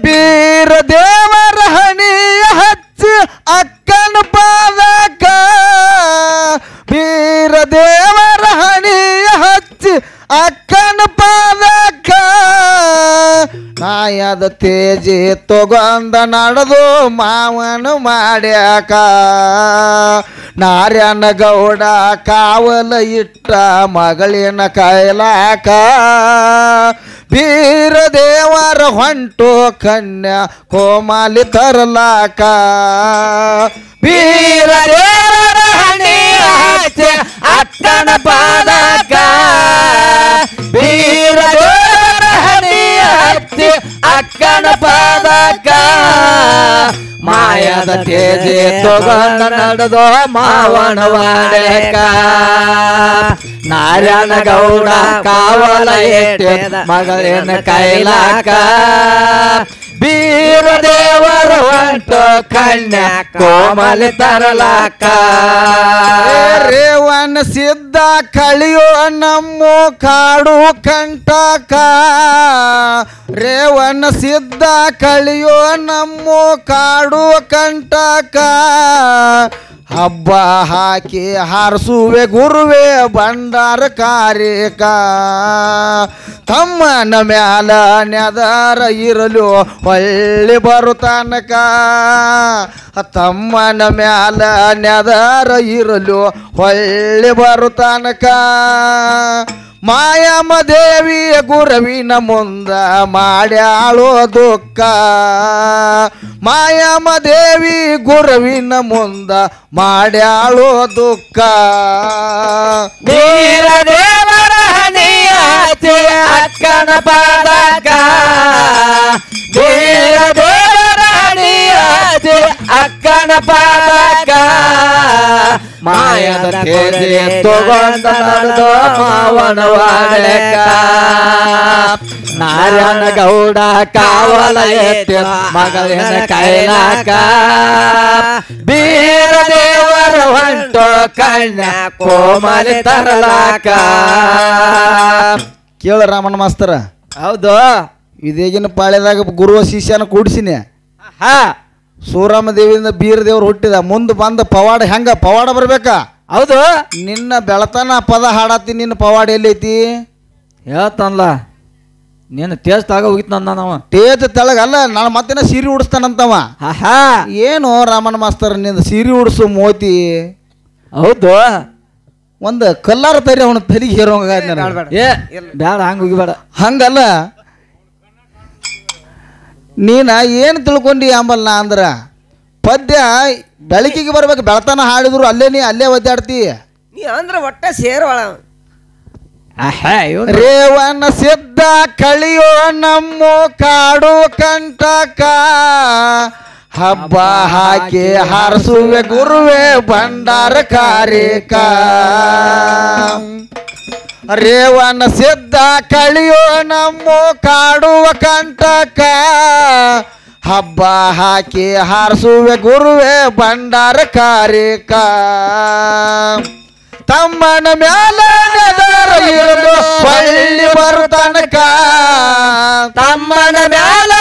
ಬೀರ ದೇವರ ಹಣಿಯ ಹಚ್ಚಿ ಅಕ್ಕನ ಪಾದಕ ಬೀರ ದೇವರ ಹಣಿಯ ಹಚ್ಚಿ ಅಕ್ಕನ ಪಾದಕ ನಾಯದ ತೇಜಿ ತಗೊಂಡ ನಡೆದು ಮಾವನ ಮಾಡ್ಯಾಕ ನಾರ್ಯನ ಗೌಡ ಕಾವಲ ಇಟ್ಟ ಮಗಳಿನ ಕಾಯಲಾಕ ಬೀರ ದೇವರ ಹೊಂಟೋ ಕನ್ಯಾ ಕೋಮಲಿ ತರಲಾಕ ಬೀರ ದೇವರ ಹಣೆಯ ಹಚ್ಚಿ ಅಕ್ಕನ ಪಾದಕ ಬೀರ ದೇವರ ಹಣೆಯ ಹಚ್ಚಿ ಅಕ್ಕನ ಪಾದಕ ಮಾಯದ ತೇಜಿ ತಗೊಂಡ ನಡೆದೋ ಮಾವನ ವಾಡಕ ನಾರಾಯಣ ಗೌಡ ಕಾವಲ ಇಟ್ಟಿದ್ದ ಮಗಳಿನ ಕೈಲಾಕ ಬೀರ ದೇವರ ಹೊಂಟೋ ಕನ್ಯಾ ಕೋಮಲಿ ತರಲಾಕ ರೇವನ ಸಿದ್ಧ ಕಳಿಯೋ ನಮ್ಮೋ ಕಾಡು ಕಂಟಕ ರೇವನ ಸಿದ್ಧ ಕಳಿಯೋ ನಮ್ಮೋ ಕಾಡು ಕಂಟಕ ಹಬ್ಬ ಹಾಕಿ ಹಾರಿಸುವೆ ಗುರುವೆ ಭಂಡಾರ ಕಾರ್ಯಕ ತಮ್ಮನ ಮ್ಯಾಲ ನೆದರ ಇರಲು ಹೊಳ್ಳಿ ಬರುತ್ತಾನಕ ತಮ್ಮನ ಮ್ಯಾಲ ನೆದರ ಇರಲು ಹೊಳ್ಳಿ ಬರುತ್ತಾನಕ ಮಾಯಮ್ಮ ದೇವಿಯ ಗುರುವಿನ ಮುಂದ ಮಾಡ್ಯಾಳೋ ದುಃಖ ಮಾಯಮ್ಮ ದೇವಿ ಗುರುವಿನ ಮುಂದ ಮಾಡ್ಯಾಳೋ ದುಃಖ ಬೀರ ದೇವರ ಹಣೆಯ ಹಚ್ಚಿ ಅಕ್ಕನ ಪಾದಕ ಬೀರ ದೇವರ ಹಣೆಯ ಹಚ್ಚಿ ಅಕ್ಕನ ಪಾದಕ ಮಾಯದ ತೇಜಿ ತಗೊಂಡ ನಡೆದೋ ಮಾವನ ವಾಡಕ ನಾರಾಯಣ ಗೌಡ ಕಾವಲ ಎತ್ತಿ ಮಗಳಿನ ಕೈಲಾಕ ಬೀರ ದೇವರ ಹೊಂಟೋ ಕನ್ಯಾ ಕೋಮಲಿ ತರಲಾಕ. ಕೇಳ ರಾಮಣ್ಣ ಮಾಸ್ತರ, ಹೌದು ಇದೇಗಿನ ಪಾಳ್ಯದಾಗ ಗುರುವ ಶಿಷ್ಯನ ಕೂಡಿಸಿನಿ. ಸೂರಮ್ಮ ದೇವಿಯಿಂದ ಬೀರ ದೇವ್ರು ಹುಟ್ಟಿದ ಮುಂದೆ ಬಂದ ಪವಾಡ ಹೆಂಗ ಪವಾಡ ಬರ್ಬೇಕಾ? ಹೌದು ನಿನ್ನ ಬೆಳತನ ಪದ ಹಾಡತ್ತಿ, ನಿನ್ನ ಪವಾಡ ಎಲ್ಲೈತಿ ಹೇಳ್ತಾನಲ್ಲ. ನೀನು ಟೇಸ್ಟ್ ಆಗ ಹೋಗಿತ್ ನಾವ ಟೇಜ್ ತೆಳಗಲ್ಲ, ನಾನು ಮತ್ತೇನ ಸೀರೆ ಉಡಿಸ್ತಾನಂತವ. ಏನು ರಾಮಣ್ಣ ಮಾಸ್ತರ್ ನಿಂದ ಸೀರೆ ಉಡಿಸು ಮೋತಿ. ಹೌದು ಒಂದು ಕಲ್ಲಾರ ತರಿ ಅವನ ತಲೆಗೆ ಹೇರೋಂಗ ಏ ಬೇಡ ಹಂಗ ಹೋಗಿಬೇಡ. ಹಂಗಲ್ಲ, ನೀನ ಏನು ತಿಳ್ಕೊಂಡಿ ಅಂಬಲ್ಲ ಅಂದ್ರ ಪದ್ಯ ಬೆಳಕಿಗೆ ಬರ್ಬೇಕು. ಬೆಳತನ ಹಾಡಿದ್ರು ಅಲ್ಲೇ ಒದ್ದಾಡ್ತಿ ನೀ ಅಂದ್ರ ಒಟ್ಟ ಸೇರ್ವಾಳ. ರೇವಣ ಸಿದ್ಧ ಕಳಿಯೋ ನಮ್ಮ ಕಾಡು ಕಂಟಕ ಹಬ್ಬ ಹಾಕಿ ಹಾರಿಸುವೆ ಗುರುವೆ ಭಂಡಾರ ಕಾರಿಕ. ರೇವಣ ಸಿದ್ಧ ಕಳಿಯೋ ನಮ್ಮ ಕಾಡುವ ಕಂಟಕ ಹಬ್ಬ ಹಾಕಿ ಹಾರಿಸುವೆ ಗುರುವೆ ಭಂಡಾರ ಕಾರಿಕ. ತಮ್ಮನ ಮ್ಯಾಲ ಇರಲು ಹೊಳ್ಳಿ ಬರುತ್ತನಕ, ತಮ್ಮನ ಮ್ಯಾಲ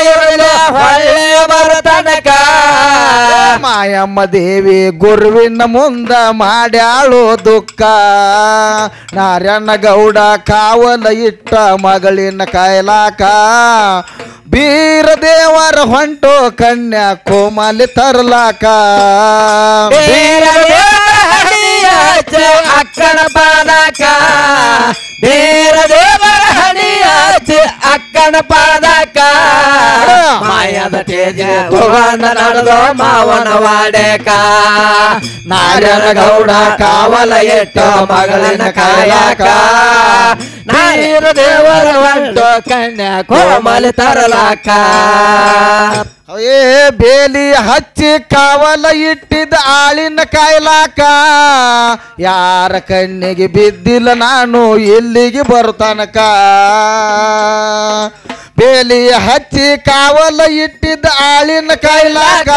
ಇರಲು ಹೊಳ್ಳಿ ಬರುತ್ತನಕ. ಮಾಯಮ್ಮ ದೇವಿ ಗುರುವಿನ ಮುಂದ ಮಾಡ್ಯಾಳು ದುಃಖ. ನಾರಾಯಣ ಗೌಡ ಕಾವಲ ಇಟ್ಟ ಮಗಳಿನ ಕಾಯಲಾಕ ಬೀರ ದೇವರ ಹೊಂಟೋ ಕನ್ಯಾ ಕೋಮಲಿ ತರಲಾಕ. ಅಕ್ಕನ ಪಾದಕ ಬೇರ ದೇವರ ಹಣಿಯಾಚೆ ಅಕ್ಕನ ಪಾದಕ ಮಾಯದ ತೇಜ ತೋಗಣ ನಡೆದೋ ಮಾವನ ವಾಡಕ. ನಾರಾಯಣ ಗೌಡ ಕಾವಲ ಎಟ್ಟ ಮಗಳಿನ ಕಾಯಕ ನಾಯರ ದೇವರ ಹೊಂಟೋ ಕನ್ಯಾ ಕೋಮಲಿ ತರಲಾಕ. ಏ ಬೇಲಿ ಹಚ್ಚಿ ಕಾವಲ ಇಟ್ಟಿದ್ದ ಆಳಿನ ಕಾಯ್ಲಾಕ ಯಾರ ಕಣ್ಣಿಗೆ ಬಿದ್ದಿಲ್ಲ ನಾನು ಇಲ್ಲಿಗೆ ಬರುತ್ತನಕ. ಬೇಲಿ ಹಚ್ಚಿ ಕಾವಲ ಇಟ್ಟಿದ್ದ ಆಳಿನ ಕಾಯ್ಲಾಕ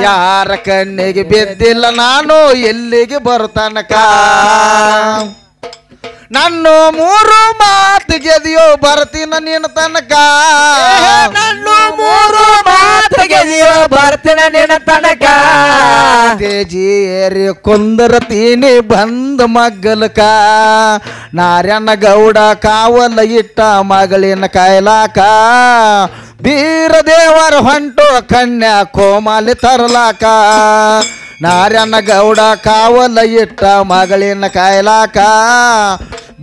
ಯಾರ ಕಣ್ಣಿಗೆ ಬಿದ್ದಿಲ್ಲ ನಾನು ಎಲ್ಲಿಗೆ ಬರುತ್ತನಕ. ನನ್ನ ಮೂರು ಮಾತು ಗೆದಿಯೋ ಬರ್ತೀನ ನಿನ್ನ ತನಕ. ನನ್ನ ಮೂರು ಮಾತು ಗೆದಿಯೋ ಬರ್ತೀನ ನಿನ್ನ ತನಕ. ತೇಜಿ ಏರಿ ಕುಂದರತೀನಿ ಬಂದ ಮಗ್ಗಲಕ. ನಾರಾಯಣ ಗೌಡ ಕಾವಲ ಇಟ್ಟ ಮಗಳಿನ ಕಾಯ್ಲಾಕ ಬೀರ ದೇವರ ಹೊಂಟೋ ಕನ್ಯಾ ಕೋಮಲಿ ತರಲಾಕ. ನಾರಾಯಣ ಗೌಡ ಕಾವಲ ಇಟ್ಟ ಮಗಳಿನ ಕಾಯ್ಲಾಕ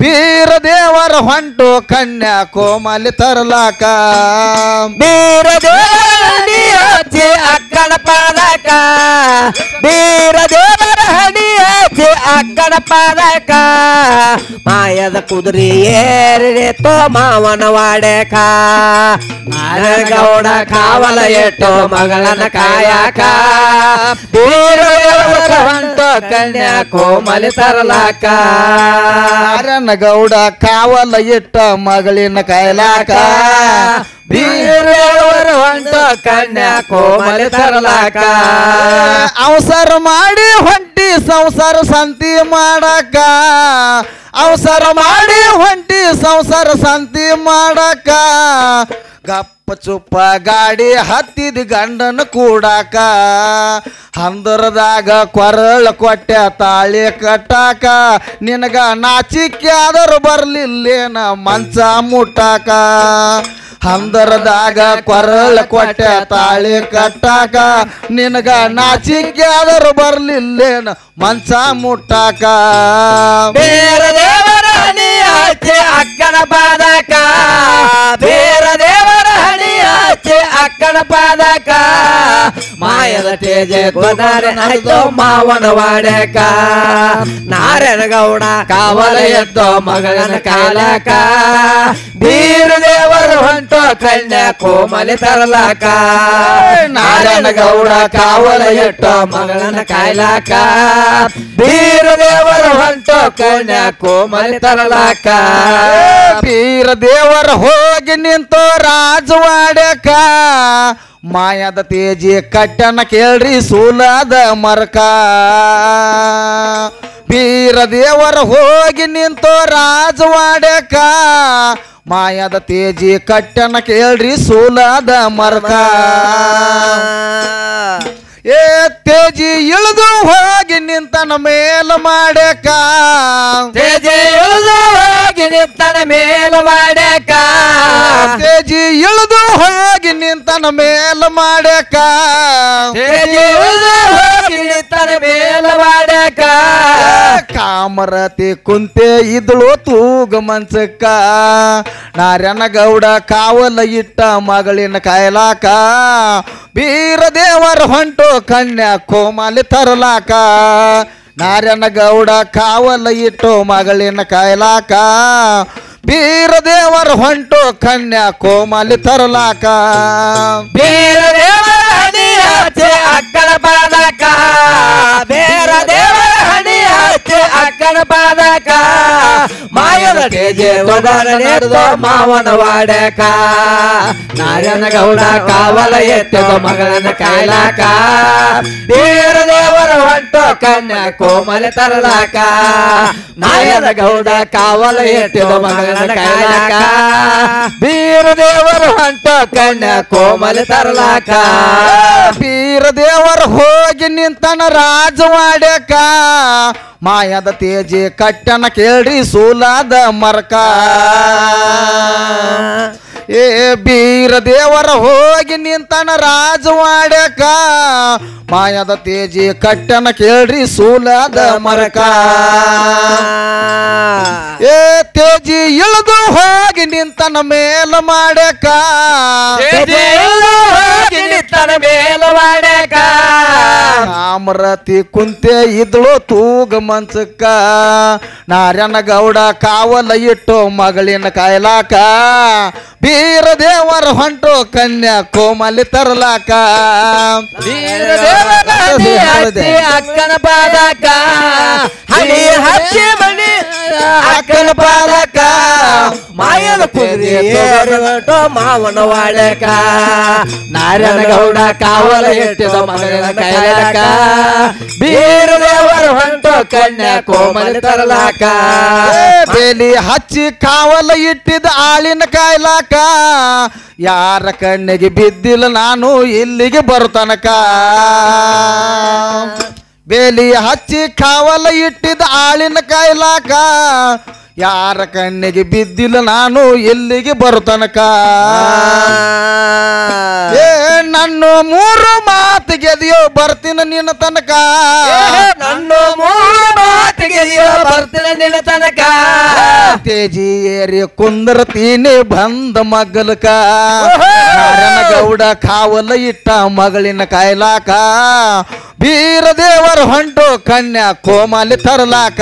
ಬೀರ ದೇವರ ಹೊಂಟು ಕನ್ಯಾ ಕೋಮಲಿ ತರಲಾಕ. ಬೀರ ದೇವರ ಅಕ್ಕನ ಪಾದಕ ಬೀರ ದೇವರ ಹಣಿಯಾಚೆ ಅಕ್ಕನ ಪಾದಕ ಮಾಯದ ಕುದುರೆ ಏರಿತೋ ಮಾವನ ವಾಡಕ. ನಾರಾಯಣ ಗೌಡ ಕಾವಲ ಇಟ್ಟು ಮಗಳನ ಕಾಯಕ ಬೀರ ದೇವರ ಹೊಂಟೋ ಕನ್ಯಾ ಕೋಮಲಿ ತರಲಾಕ. ನಾರಾಯಣ ಗೌಡ ಕಾವಲ ಇಟ್ಟ ಮಗಳಿನ ಕಾಯ್ಲಾಕ ಬೀರ ದೇವರ ಹೊಂಟೋ ಕನ್ಯಾ ಕೋಮಲಿ ತರಲಾಕ. ಅವಸರ ಮಾಡಿ ಹೊಂಟಿ ಸಂಸಾರ ಸಂತಿ ಮಾಡಕ. ಅವಸರ ಮಾಡಿ ಹೊಂಟಿ ಸಂಸಾರ ಸಂತಿ ಮಾಡಕ ಗಪ್ಪ ಚುಪ್ಪ ಗಾಡಿ ಹತ್ತಿದ ಗಂಡನ ಕೂಡಾಕ. ಹಂದರದಾಗ ಕೊರಳ ಕೊಟ್ಟೆ ತಾಳಿ ಕಟ್ಟಾಕ ನಿನಗ ನಾಚಿಕೆ ಆದರೂ ಬರ್ಲಿಲ್ಲೇನ ಮಂಚ ಮುಟ್ಟಾಕ. ಹಂದರದಾಗ ಕೊರಳ ಕೊಟ್ಟೆ ತಾಳಿ ಕಟ್ಟಾಕ ನಿನಗ ನಾಚಿಕೆ ಆದರೂ ಬರ್ಲಿಲ್ಲೇನ ಮಂಚ ಮುಟ್ಟಾಕ. ಬೇರ ದೇವರ ಹಣಿಯಾಚೆ ಅಕ್ಕನ ಪಾದಕ ಬೇರ ದೇವರ ಹಣಿಯಾಚೆ ಅಕ್ಕನ ಪಾದಕ ಮಾಯದ ತೇಜೆ ಕೊದರೆ ಆಯ್ತು ಮಾವನ ವಾಡಕ ನಾರಾಯಣಗೌಡ ಕಾವಲ ಎದ್ದೋ ಮಗಳನ ಕಾಲಕ ಬೀರ ದೇವರು ಹೊಂಟೋ ಕನ್ಯಾ ಕೋಮಲಿ ತರಲಾಕ ನಾರಾಯಣಗೌಡ ಕಾವಲ ಎಟ್ಟೋ ಮಗಳನ ಕಾಯ್ಲಾಕ ಬೀರ ದೇವರು ಹೊಂಟೋ ಕನ್ಯಾ ಕೋಮಲಿ ತರಲಾಕ ಬೀರ ದೇವರ ಹೋಗಿ ನಿಂತೋ ರಾಜವಾಡಕ ಮಾಯದ ತೇಜಿ ಕಟ್ಟನ ಕೇಳ್ರಿ ಸೂಲದ ಮರಕ ಬೀರ ದೇವರ ಹೋಗಿ ನಿಂತೋ ರಾಜವಾಡಕ ಮಾಯದ ತೇಜಿ ಕಟ್ಟನ ಕೇಳ್ರಿ ಸೂಲದ ಮರಕ ಏ ತೇಜಿ ಇಳಿದು ಹೋಗಿ ನಿಂತನ ಮೇಲ ಮಾಡಕ ತೇಜಿ ಇಳಿದು ಹೋಗಿ ನಿಂತನ ಮೇಲ ಮಾಡಕ ತೇಜಿ ಇಳಿದು ಹೋಗಿ ನಿಂತನ ಮೇಲ ಮಾಡಕ ತೇಜಿ ಇಳಿದು ಹೋಗಿ ನಿಂತನ ಮೇಲ ಮಾಡಕ ಕಾಮರತಿ ಕುಂತೆ ಇದ್ಳು ತೂಗ ಮನ್ಸಕ್ಕ ನಾರಾಯಣಗೌಡ ಕಾವಲ ಇಟ್ಟ ಮಗಳಿನ ಕಾಯಲಾಕ ಬೀರ ದೇವರ ಹೊಂಟು ಕನ್ಯಾ ಕೋಮಲಿ ತರಲಾಕ ನಾರಾಯಣಗೌಡ ಕಾವಲ ಇಟ್ಟು ಮಗಳಿನ ಕಾಯಲಾಕ ಬೀರ ದೇವರ ಹೊಂಟು ಕನ್ಯಾ ಕೋಮಲಿ ತರಲಾಕ ಬೀರ ದೇವರ ಹಣಿ ಹಚ್ಚೆ ಅಕ್ಕನ ಪಾದಕ ಬೇರ ದೇವರ ಹಣಿ ಹಚ್ಚೆ ಅಕ್ಕನ ಪಾದಕ ಮಾಯದ ತೇಜೆ ತೊಡರ ನೆಡ್ದೋ ಮಾವನ ವಾಡಕ ನಾರಾಯಣಗೌಡ ಕಾವಲ ಎತ್ತದ ಮಗಳನ ಕಾಯ್ಲಾಕ ಬೀರ ದೇವರ ಹೊಂಟೋ ಕನ್ಯಾ ಕೋಮಲಿ ತರಲಾಕ ನಾರಾಯಣಗೌಡ ಕಾವಲ ಎತ್ತದ ಮಗಳನ ಕಾಯ್ಲಾಕ ಬೀರ ದೇವರು ಹೊಂಟೋ ಕನ್ಯಾ ಕೋಮಲಿ ತರಲಾಕ ಬೀರ ದೇವರ ಹೋಗಿ ನಿಂತನ ರಾಜವಾಡಕ ಮಾಯದ ತೇಜಿ ಕಟ್ಟನ ಕೇಳ್ರಿ ಸೂಲದ ಮರಕ ಏ ಬೀರ ದೇವರ ಹೋಗಿ ನಿಂತನ ರಾಜವಾಡಕ ಮಾಯದ ತೇಜಿ ಕಟ್ಟನ ಕೇಳ್ರಿ ಸೂಲದ ಮರಕ ಏ ತೇಜಿ ಇಳಿದು ಹೋಗಿ ನಿಂತನ ಮೇಲ ಮಾಡಕ ತೇಜಿ ಇಳಿದು ಹೋಗಿ ನಿಂತನ ಮೇಲ ಮಾಡಕ ಕಾಮರತಿ ಕುಂತೆ ಇದ್ಳು ತೂಗ ಮನ್ಸಕ್ಕ ನಾರಾಯಣಗೌಡ ಕಾವಲ ಇಟ್ಟು ಮಗಳಿನ ಕಾಯ್ಲಾಕ ಬೀರ ದೇವರ ಹೊಂಟು ಕನ್ಯಾ ಕೋಮಲಿ ತರಲಾಕ ಬೀರ ದೇವರ ಹಣಿ ಹಚ್ಚಿ ಅಕ್ಕನ ಪಾದಕ ಹಣಿ ಹಚ್ಚಿ ಮಣಿ ಅಕ್ಕನ ಪಾದಕ ಮಾಯದ ಕುದುರೆ ಹೊರಟೋ ಮಾವನ ವಾಡಕ ನಾರಾಯಣಗೌಡ ಕಾವಲ ಇಟ್ಟಿದ ಮಗಳನ ಕಾಯಲಾಕ ಬೀರ ದೇವರು ಹೊಂಟೋ ಕನ್ಯಾ ಕೋಮಲಿ ತರಲಾಕ ಬೇಲಿ ಹಚ್ಚಿ ಕಾವಲ ಇಟ್ಟಿದ ಆಳಿನ ಕಾಯ್ಲಾಕ ಯಾರ ಕಣ್ಣಿಗೆ ಬಿದ್ದಿಲ್ಲ ನಾನು ಇಲ್ಲಿಗೆ ಬರುತ್ತನಕ ಬೇಲಿ ಹಚ್ಚಿ ಕಾವಲ ಇಟ್ಟಿದ ಆಳಿನ ಕಾಯ್ಲಾಕ ಯಾರ ಕಣ್ಣಿಗೆ ಬಿದ್ದಿಲ್ಲ ನಾನು ಎಲ್ಲಿಗೆ ಬರುತ್ತನಕ ಏ ನನ್ನ ಮೂರು ಮಾತಿಗೆ ಅದೆಯೋ ಬರ್ತೀನಿ ನಿನ್ನ ತನಕ ನನ್ನ ಮೂರು ಮಾತಿಗೆ ಬರ್ತೀನಿ ನಿನ್ನ ತನಕ ತೇಜಿ ಏರಿ ಕುಂದರ್ತೀನಿ ಬಂದ ಮಗಲಕ ನಾರಾಯಣಗೌಡ ಕಾವಲ ಇಟ್ಟ ಮಗಳಿನ ಕಾಯ್ಲಾಕ ಬೀರ ದೇವರ ಹೊಂಟು ಕನ್ಯಾ ಕೋಮಲಿ ತರಲಾಕ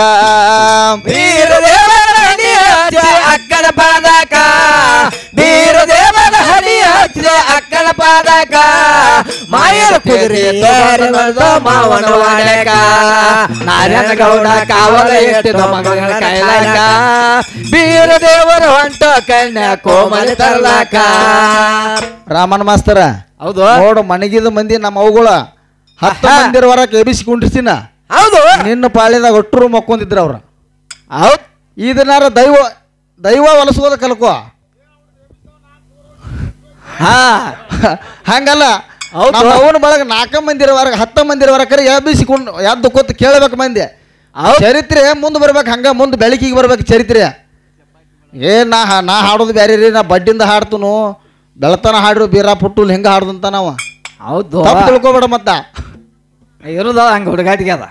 ಬೀರ ದೇವರ ಹಣಿ ಹಚ್ಚಿ ಅಕ್ಕನ ಪಾದಕ ಬೀರ ದೇವರ ಹಣಿ ಹಚ್ಚಿ ಅಕ್ಕನ ಪಾದಕ ಮಾಯದ ಕುದುರೆ ತೋರಿದ ಮಾವನ ವಾಡಕ ನಾರಾಯಣಗೌಡ ಕಾವಲ ಇಟ್ಟಿದ ಮಗಳನ ಕಾಯ್ಲಾಕ ಬೀರ ದೇವರು ಹೊಂಟೋ ಕನ್ಯಾ ಕೋಮಲಿ ತರಲಾಕ ರಾಮನ್ ಮಾಸ್ತರ ಹೌದು ನೋಡು ಮನಗಿದ ಮಂದಿ ನಮ್ಮ ಅವುಗಳ 10 ಮಂದಿರವರೆಗೆ ಎಬಿಸಿ ಕುಂಡ್ರಿಸಿನ ಹೌದು ನಿನ್ನ ಪಾಳಿದಾಗ ಒಟ್ಟರು ಮಕ್ಕೊಂದಿದ್ರು ಅವ್ರ ಹೌದು ಇದನ್ನಾರ ದೈವ ಹೊಲಸೋದ ಕಲ್ಕೋ ಹಂಗಲ್ಲ ಅವನ ಬಳಗ 4 ಮಂದಿರವರೆಗೆ 10 ಮಂದಿರವರೆಗೆ ಎಬಿಸಿಕೊಂಡು ಎದ್ದು ಕೂತ್ ಕೇಳಬೇಕು ಮಂದಿ ಚರಿತ್ರೆ ಮುಂದೆ ಬರ್ಬೇಕು ಹಂಗ ಮುಂದೆ ಬೆಳಕಿಗೆ ಬರ್ಬೇಕು ಚರಿತ್ರೆ ಏ ನಾ ಹಾಡೋದು ಬೇರೆ ರೀ ನಾ ಬಡ್ಡಿಂದ ಹಾಡ್ತನು ಬೆಳತನ ಹಾಡ್ರು ಬೀರ ಪುಟ್ಟುಲ್ ಹೆಂಗ ಹಾಡ್ದಂತ ನಾವು ಹೌದು ತಪ್ಪು ತಿಳ್ಕೊಬೇಡ ಮತ್ತ ಇರುದ ಹಂಗ ಹುಡುಗಾಟಿಗೆ ಅದ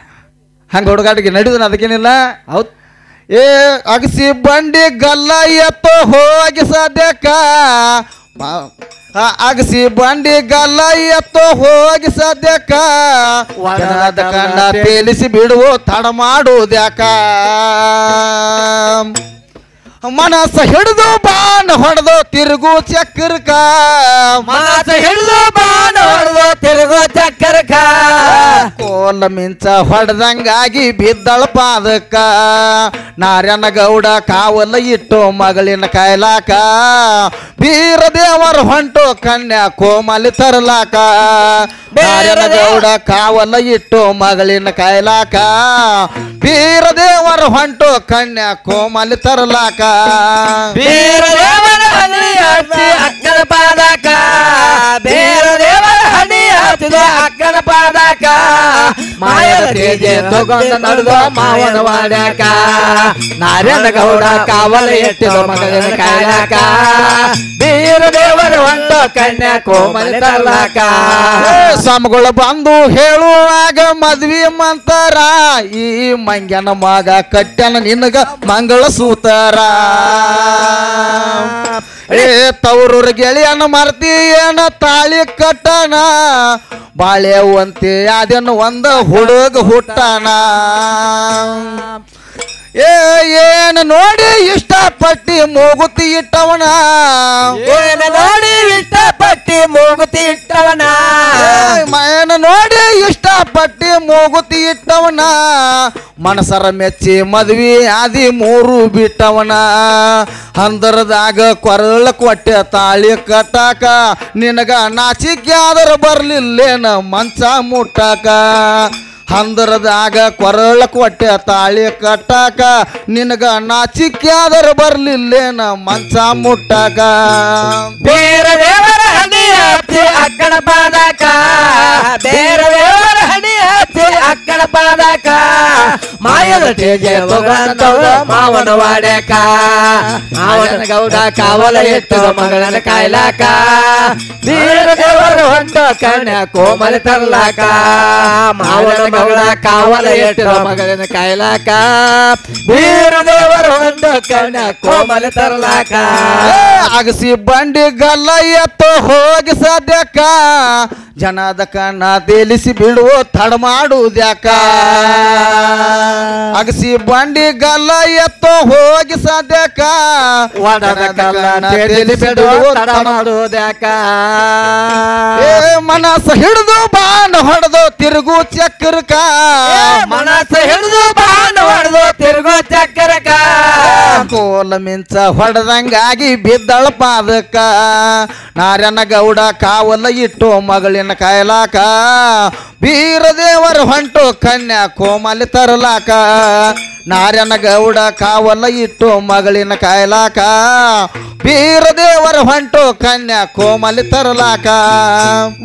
ಹಂಗ ಹುಡುಗಾಟಿಗೆ ನಡೀದನ ಅದಕ್ಕೇನಿಲ್ಲ ಹೌದು ಏ ಅಗಸಿ ಬಂಡಿ ಗಲ್ಲ ಎತ್ತೋ ಹೋಗಿ ಸದ್ಯಕ್ಕ ಅಗಸಿ ಬಂಡಿ ಗಲ್ಲ ಎತ್ತೋ ಹೋಗಿ ಸದ್ಯಕ್ಕ ಜನದ ಕಂಡ ತೇಲಿಸಿ ಬಿಡುವ ತಡ ಮಾಡುವುದ್ಯಾಕ ಮನಸ್ಸ ಹಿಡಿದು ಬಾಣ ಹೊಡೆದು ತಿರುಗು ಚಕ್ಕರ್ಕ ಮನಸ್ಸ ಹಿಡಿದು ಬಾಣ ಹೊಡೆದು ತಿರುಗು ಚಕ್ಕರ್ಕ ಕೋಲ ಮಿಂಚ ಹೊಡೆದಂಗಾಗಿ ಬಿದ್ದಳ ಪಾದಕ್ಕ ನಾರ್ಯನ ಗೌಡ ಕಾವಲ ಇಟ್ಟು ಮಗಳಿನ ಕಾಯ್ಲಾಕ ಬೀರ ದೇವರ ಹೊಂಟು ಕನ್ಯಾ ಕೋಮಲಿ ತರಲಾಕ ನಾರ್ಯನ ಗೌಡ ಕಾವಲ ಇಟ್ಟು ಮಗಳಿನ ಕಾಯ್ಲಾಕ ಬೀರ ದೇವರ ಹೊಂಟು ಕನ್ಯಾ ಕೋಮಲಿ ತರಲಾಕ ಬೀರ ದೇವರ ಹನಿ ಹಚ್ಚಿ ಅಕ್ಕನ ಪಾದಕ ಬೀರ ದೇವರ ಹನಿ ಹಚ್ಚಿದ ಅಕ್ಕನ ಪಾದಕ ಮಾಯದ ತೇಜೆ ತಗೊಂಡ ನಡೆದ ಮಾವನ ವಾಡ್ಯಾಕ ನಾರ್ಯನ ಗೌಡ ಕಾವಲ ಎಟ್ಟಿದ ಮಗಳಿನ ಕಾಯ್ಲಾಕ ಬೀರ ದೇವರ ಹೊಂಟು ಕನ್ಯಾ ಕೋಮಲಿ ತರಲಾಕ ಸ್ವಾಮಿಗಳು ಬಂದು ಹೇಳುವಾಗ ಮದ್ವಿ ಮಂತರ ಈ ಮಂಗ್ಯನ ಮಗ ಕಟ್ಯನ ನಿನಗ ಮಂಗಳ ಸೂತರ ತವರೂರ ಗೆಳೆಯನ ಮರ್ತಿ ಏನ ತಾಳಿ ಕಟ್ಟಣ ಬಾಳೆವಂತೆ ಅದೇನು ಒಂದ ಹುಡುಗ ಹುಟ್ಟಣ ಏನ ನೋಡಿ ಇಷ್ಟಪಟ್ಟಿ ಮೂಗುತಿ ಇಟ್ಟವನ ಏನ ನೋಡಿ ಇಷ್ಟಪಟ್ಟಿ ಮೂಗುತಿ ಇಟ್ಟವನ ಏನ ನೋಡಿ ಇಷ್ಟಪಟ್ಟಿ ಮೂಗುತಿ ಇಟ್ಟವನ ಮನಸರ ಮೆಚ್ಚಿ ಮದ್ವಿ ಆದಿ ಮೂರು ಬಿಟ್ಟವನ ಹಂದರದಾಗ ಕೊರಳ ಕೊಟ್ಟೆ ತಾಳಿ ಕಟ್ಟಾಕ ನಿನಗ ನಾಚಿಕೆ ಆದರ ಬರ್ಲಿಲ್ಲೇನ ಮಂಚ ಮುಟ್ಟಾಕ ಹಂದರದಾಗ ಕೊರಳ ಕೊಟ್ಟೆ ತಾಳಿ ಕಟ್ಟಾಕ ನಿನಗ ನಾಚಿಕೆ ಆದರ ಬರ್ಲಿಲ್ಲೇನ ಮಂಚ ಮುಟ್ಟಾಕ ಬೇರೆ ದೇವರ ಹಣಿ ಹಚ್ಚಿ ಅಕ್ಕನ ಪಾದಕ ಬೇರೆ ದೇವರ ಹಣಿ ಹಚ್ಚಿ ಅಕ್ಕನ ಪಾದಕ ಮಾಯದ ತೇಜೆ ತಗೊಂಡ ಮಾವನ ವಾಡ್ಯಾಕ ಮಾವನ ಗೌಡ ಕಾವಲ ಇಟ್ಟು ಮಗಳನ ಕಾಯ್ಲಾಕ ಬೀರ ದೇವರ ಹೊಂಟ ಕನ್ಯಾ ಕೋಮಲಿ ತರ್ಲಾಕ ಮಾವನ ಗೌಡ ಕಾವಲ ಇಟ್ಟು ಮಗಳನ ಕಾಯ್ಲಾಕ ಬೀರ ದೇವರ ಹೊಂಟ ಕನ್ಯಾ ಕೋಮಲಿ ತರ್ಲಾಕ ಅಗಸಿ ಬಂಡಿ ಗಲ್ಲ ಎತ್ತು ಹೋಗಿ ಸದ್ಯಕ್ಕ ಜನದ ಕಣ್ಣ ತೇಲಿಸಿ ಬಿಡುವ ತಡ ಮಾಡುವುದ್ಯಾಕ ಅಗಸಿ ಬಂಡಿ ಗಲ್ಲ ಎತ್ತು ಹೋಗಿ ಸದ್ಯಕ್ಕ ತಡ ಮಾಡುವುದ್ಯಾಕ ಮನಸ್ಸ ಹಿಡಿದು ಬಾಣ ಹೊಡೆದು ತಿರುಗು ಚಕ್ಕರ್ಕ ಮನಸ್ಸ ಹಿಡಿದು ಬಾಣ ಹೊಡೆದು ತಿರುಗು ಚಕ್ಕರಕ ಕೋಲ ಮಿಂಚ ಹೊಡೆದಂಗಾಗಿ ಬಿದ್ದಳ ಪಾದಕ್ಕ ನಾರ್ಯನ ಗೌಡ ಕಾವಲ ಇಟ್ಟು ಮಗಳಿನ ಕಾಯ್ಲಾಕ ಬೀರ ದೇವರ ಹೊಂಟು ಕನ್ಯಾ ಕೋಮಲಿ ತರಲಾಕ ನಾರ್ಯನ ಗೌಡ ಕಾವಲ ಇಟ್ಟು ಮಗಳಿನ ಕಾಯ್ಲಾಕ ಬೀರ ದೇವರ ಹೊಂಟು ಕನ್ಯಾ ಕೋಮಲಿ ತರಲಾಕ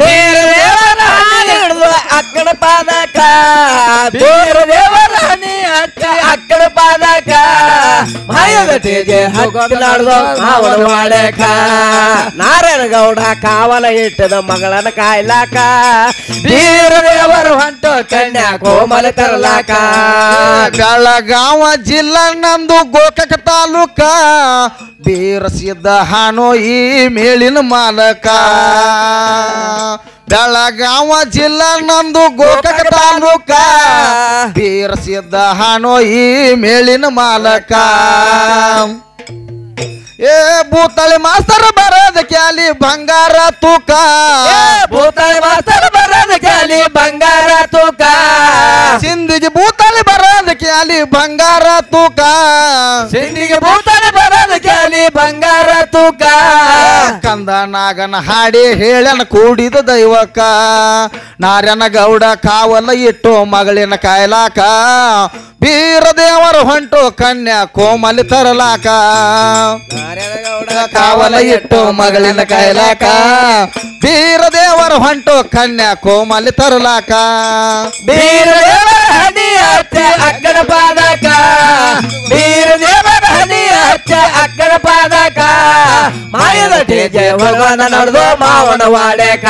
ಬೇರೆ ದೇವರ ಹಣಿ ಹಿಡಿದು ಅಕ್ಕನ ಪಾದಕ ಬೇರೆ ದೇವರ ಹಣಿ ಹಚ್ಚಿ ಅಕ್ಕನ ಪಾದಕ ಮಾಯದ ತೇಜೆ ಹತ್ತಿಲಾಡ್ದು ಮಾವನ ವಾಡ್ಯಾಕ ನಾರಾಯಣ ಗೌಡ ಕಾವಲ ಇಟ್ಟದ ಮಗಳನ ಕಾಯ್ಲಾಕ ಬೀರ ದೇವರ ಹೊಂಟು ಕನ್ಯಾ ಕೋಮಲಿ ತರಲಾಕ ಬೆಳಗಾವ ಜಿಲ್ಲಾ ನಂದು ಗೋಕಾಕ ತಾಲೂಕ ಬೀರ ಸಿದ್ದ ಹಾನೋ ಈ ಮೇಲಿನ ಮಾಲಕ ಬೆಳಗಾವ ಜಿಲ್ಲಾ ನಂದು ಗೋಕಾಕ ತಾಲೂಕ ಬೀರ ಸಿದ್ದ ಹಾನೋ ಈ ಮೇಲಿನ ಮಾಲಕ ಭೂತಳಿ ಮಾಸ್ತರ್ ಬರದ ಕ್ಯಾಲಿ ಬಂಗಾರ ತೂಕ ಭೂತಳಿ ಮಾಸ್ತರ್ ಬರದ ಕ್ಯಾಲಿ ಬಂಗಾರ ತೂಕ ಸಿಂಧಿಗೆ ಭೂತಳಿ ಬರದ ಕ್ಯಾಲಿ ಬಂಗಾರ ತೂಕ ಸಿಂಧಿಗೆ ಭೂತಳಿ ಬರದ ಕ್ಯಾಲಿ ಬಂಗಾರ ತೂಕ ಕಂದ ನಾಗನ ಹಾಡಿ ಹೇಳನ ಕೂಡಿದ ದೈವಕ ನಾರ್ಯನ ಗೌಡ ಕಾವಲ ಇಟ್ಟು ಮಗಳಿನ ಕಾಯ್ಲಾಕ ಬೀರ ದೇವರ ಹೊಂಟು ಕನ್ಯಾ ಕೋಮಲಿ ತರಲಾಕ ಕಾವಲ ಇಟ್ಟು ಮಗಳಿನ ಕಾಯ್ಲಾಕ ಬೀರ ದೇವರ ಹೊಂಟು ಕನ್ಯಾ ಕೋಮಲಿ ತರಲಾಕ ಬೀರ ದೇವರ ಹಣಿ ಹಚ್ಚ ಅಕ್ಕನ ಪಾದಕ ಬೀರ ದೇವರ ಹಣಿ ಹಚ್ಚ ಅಕ್ಕನ ಪಾದಕ ಮಾಯದ ತೇಜೆ ಭಗವಾನ ನಡೆದು ಮಾವನ ವಾಡ್ಯಾಕ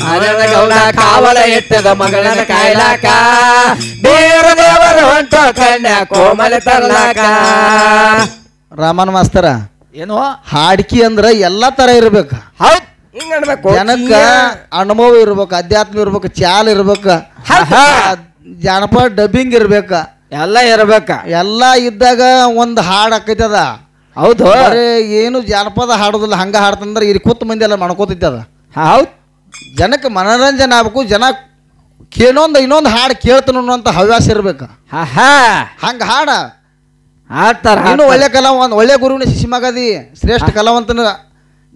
ನಾರಾಯಣ ಗೌಡ ಕಾವಲ ಇಟ್ಟದ ಮಗಳನ ಕಾಯ್ಲಾಕ ಬೀರ ದೇವರ ಹೊಂಟು ಕನ್ಯಾ ಕೋಮಲಿ ತರ್ಲಾಕ ರಾಮನ್ ಮಾಸ್ತರ ಏನು ಹಾಡ್ಕಿ ಅಂದ್ರ ಎಲ್ಲಾ ತರ ಇರ್ಬೇಕ. ಹೌದ್ ಹಿಂಗ ಅನ್ಬೇಕು. ಜನಕ್ಕ ಅನುಭವ ಇರ್ಬೇಕು, ಅಧ್ಯಾತ್ಮ ಇರ್ಬೇಕು, ಚಾಲ್ ಇರ್ಬೇಕ, ಜಾನಪದ ಡಬ್ಬಿಂಗ್ ಇರ್ಬೇಕ, ಎಲ್ಲ ಇರ್ಬೇಕ. ಎಲ್ಲ ಇದ್ದಾಗ ಒಂದು ಹಾಡು ಆಕೈತಿ ಅದ. ಹೌದು. ಏನು ಜಾನಪದ ಹಾಡೋದಿಲ್ಲ, ಹಂಗ ಹಾಡ್ತಂದ್ರೆ ಇಲ್ಲಿ ಕೂತ್ ಮಂದಿ ಎಲ್ಲ ಮಾಡ್ಕೋತೈತಿ ಅದ. ಹೌದು. ಜನಕ್ಕೆ ಮನೋರಂಜನೆ ಆಗ್ಬೇಕು, ಜನ ಇನ್ನೊಂದು ಹಾಡು ಕೇಳ್ತಾನ ಅನ್ನುವಂಥ ಹವ್ಯಾಸ ಇರ್ಬೇಕು. ಹಂಗ ಹಾಡ ಹಾಡ್ತಾರ. ಇನ್ನು ಒಳ್ಳೆ ಕಲಾವಂತ, ಒಳ್ಳೆ ಗುರುವಿನ ಶಿಷ್ಯ ಮಗದಿ, ಶ್ರೇಷ್ಠ ಕಲಾವಂತನ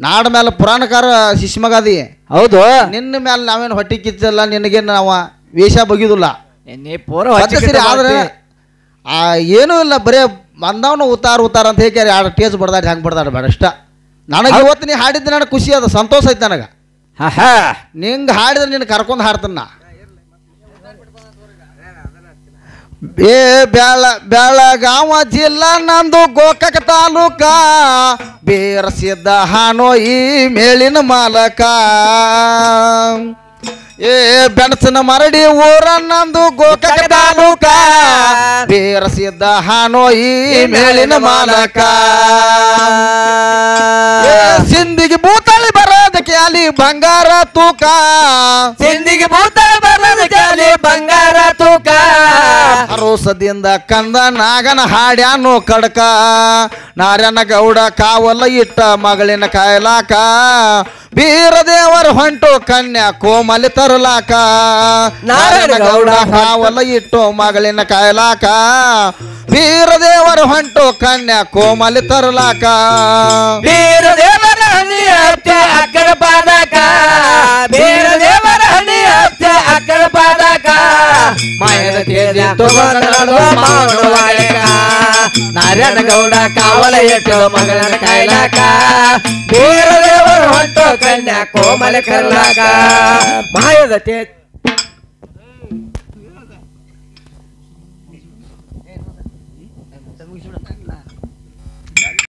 ನಾಡ ಮೇಲೆ ಪುರಾಣಕಾರ ಶಿಷ್ಯ ಮಗದಿ. ಹೌದು. ನಿನ್ನ ಮೇಲೆ ನಾವೇನು ಹೊಟ್ಟಿ ಕಿಚ್ಚಲ್ಲ, ನಿನಗೆ ನಾವು ವೇಷ ಬಗಿಯುದಿಲ್ಲ. ನೀ ಪೂರ ಆದ್ರೆ ಏನೂ ಇಲ್ಲ, ಬರೇ ಬಂದವನು ಉತ್ತಾರ ಅಂತ ಹೇಗೆ ಎರಡು ಟೇಜ್ ಬಡ್ದಾಡಿ ಹಂಗೆ ಬಡ್ದಾಡ ಬೇಡ ಅಷ್ಟ. ನನಗೆ ಇವತ್ತು ನೀ ಹಾಡಿದ್ದು ನನಗೆ ಖುಷಿ ಅದ, ಸಂತೋಷ ಐತೆ ನನಗೆ. ನಿಂಗೆ ಹಾಡಿದ್ರೆ ನಿನ್ನ ಕರ್ಕೊಂಡು ಹಾಡ್ತಾನ. ಬೆಳಗಾವ ಜಿಲ್ಲಾ ನಂದು ಗೋಕಾಕ ತಾಲೂಕ, ಬೇರಸಿದ್ದ ಹಾನೋಯಿ ಮೇಲಿನ ಮಾಲಕ. ಬೆಣಸನ ಮರಡಿ ಊರ ನಂದು ಗೋಕಾಕ ತಾಲೂಕ, ಬೇರಸಿದ್ದ ಹಾನೋಯಿ ಮೇಲಿನ ಮಾಲಕ. ಸಿಂದಿಗೆ ಭೂತಾಳಿ ಬರೋದಕ್ಕೆ ಅಲ್ಲಿ ಬಂಗಾರ ತೂಕ, ಸಿಂದಿಗೆ ಭೂತಾಳಿ ಬರೋದಕ್ಕೆ ಅಲ್ಲಿ ಬಂಗಾರ ತೂಕ. ಅರೋಸದಿಂದ ಕಂದ ನಾಗನ ಹಾಡ್ಯಾನು ಕಡಕ, ನಾರಾಯಣ ಗೌಡ ಕಾವಲ ಇಟ್ಟ ಮಗಳಿನ ಕಾಯಲಾಕ, ಬೀರದೇವರ ಹೊಂಟು ಕನ್ಯಾ ಕೋಮಲಿ ತರಲಾಕ. ನಾರಾಯಣ ಗೌಡ ಕಾವಲ ಇಟ್ಟು ಮಗಳಿನ ಕಾಯಲಾಕ, ಬೀರದೇವರ ಹೊಂಟು ಕನ್ಯಾ ಕೋಮಲಿ ತರಲಾಕ. ಬೀರದೇವರ ಹಣಿ ಹತ್ಯೆ ಅಕ್ಕಡ ಪಾದಕ, ಬೀರದೇವರ ಹಣಿ ಹತ್ಯೆ ಅಕ್ಕಡ ಪಾದಕ. ಮಾಯದ ತೇಜ ತಗೊಂಡು ಮಾಡುವಾಳಕ, ನಾರಾಯಣ ಗೌಡ ಕಾವಲ ಇಟ್ಟು ಮಗಳನ್ನ ಕಾಯಲಾಕ, ಬೀರದೇವರ ಹೊಂಟು ಕನ್ಯಾ ಕೋಮಲ ಕರ್ಲಾಕ. ಮಾಯದ ತೇಜ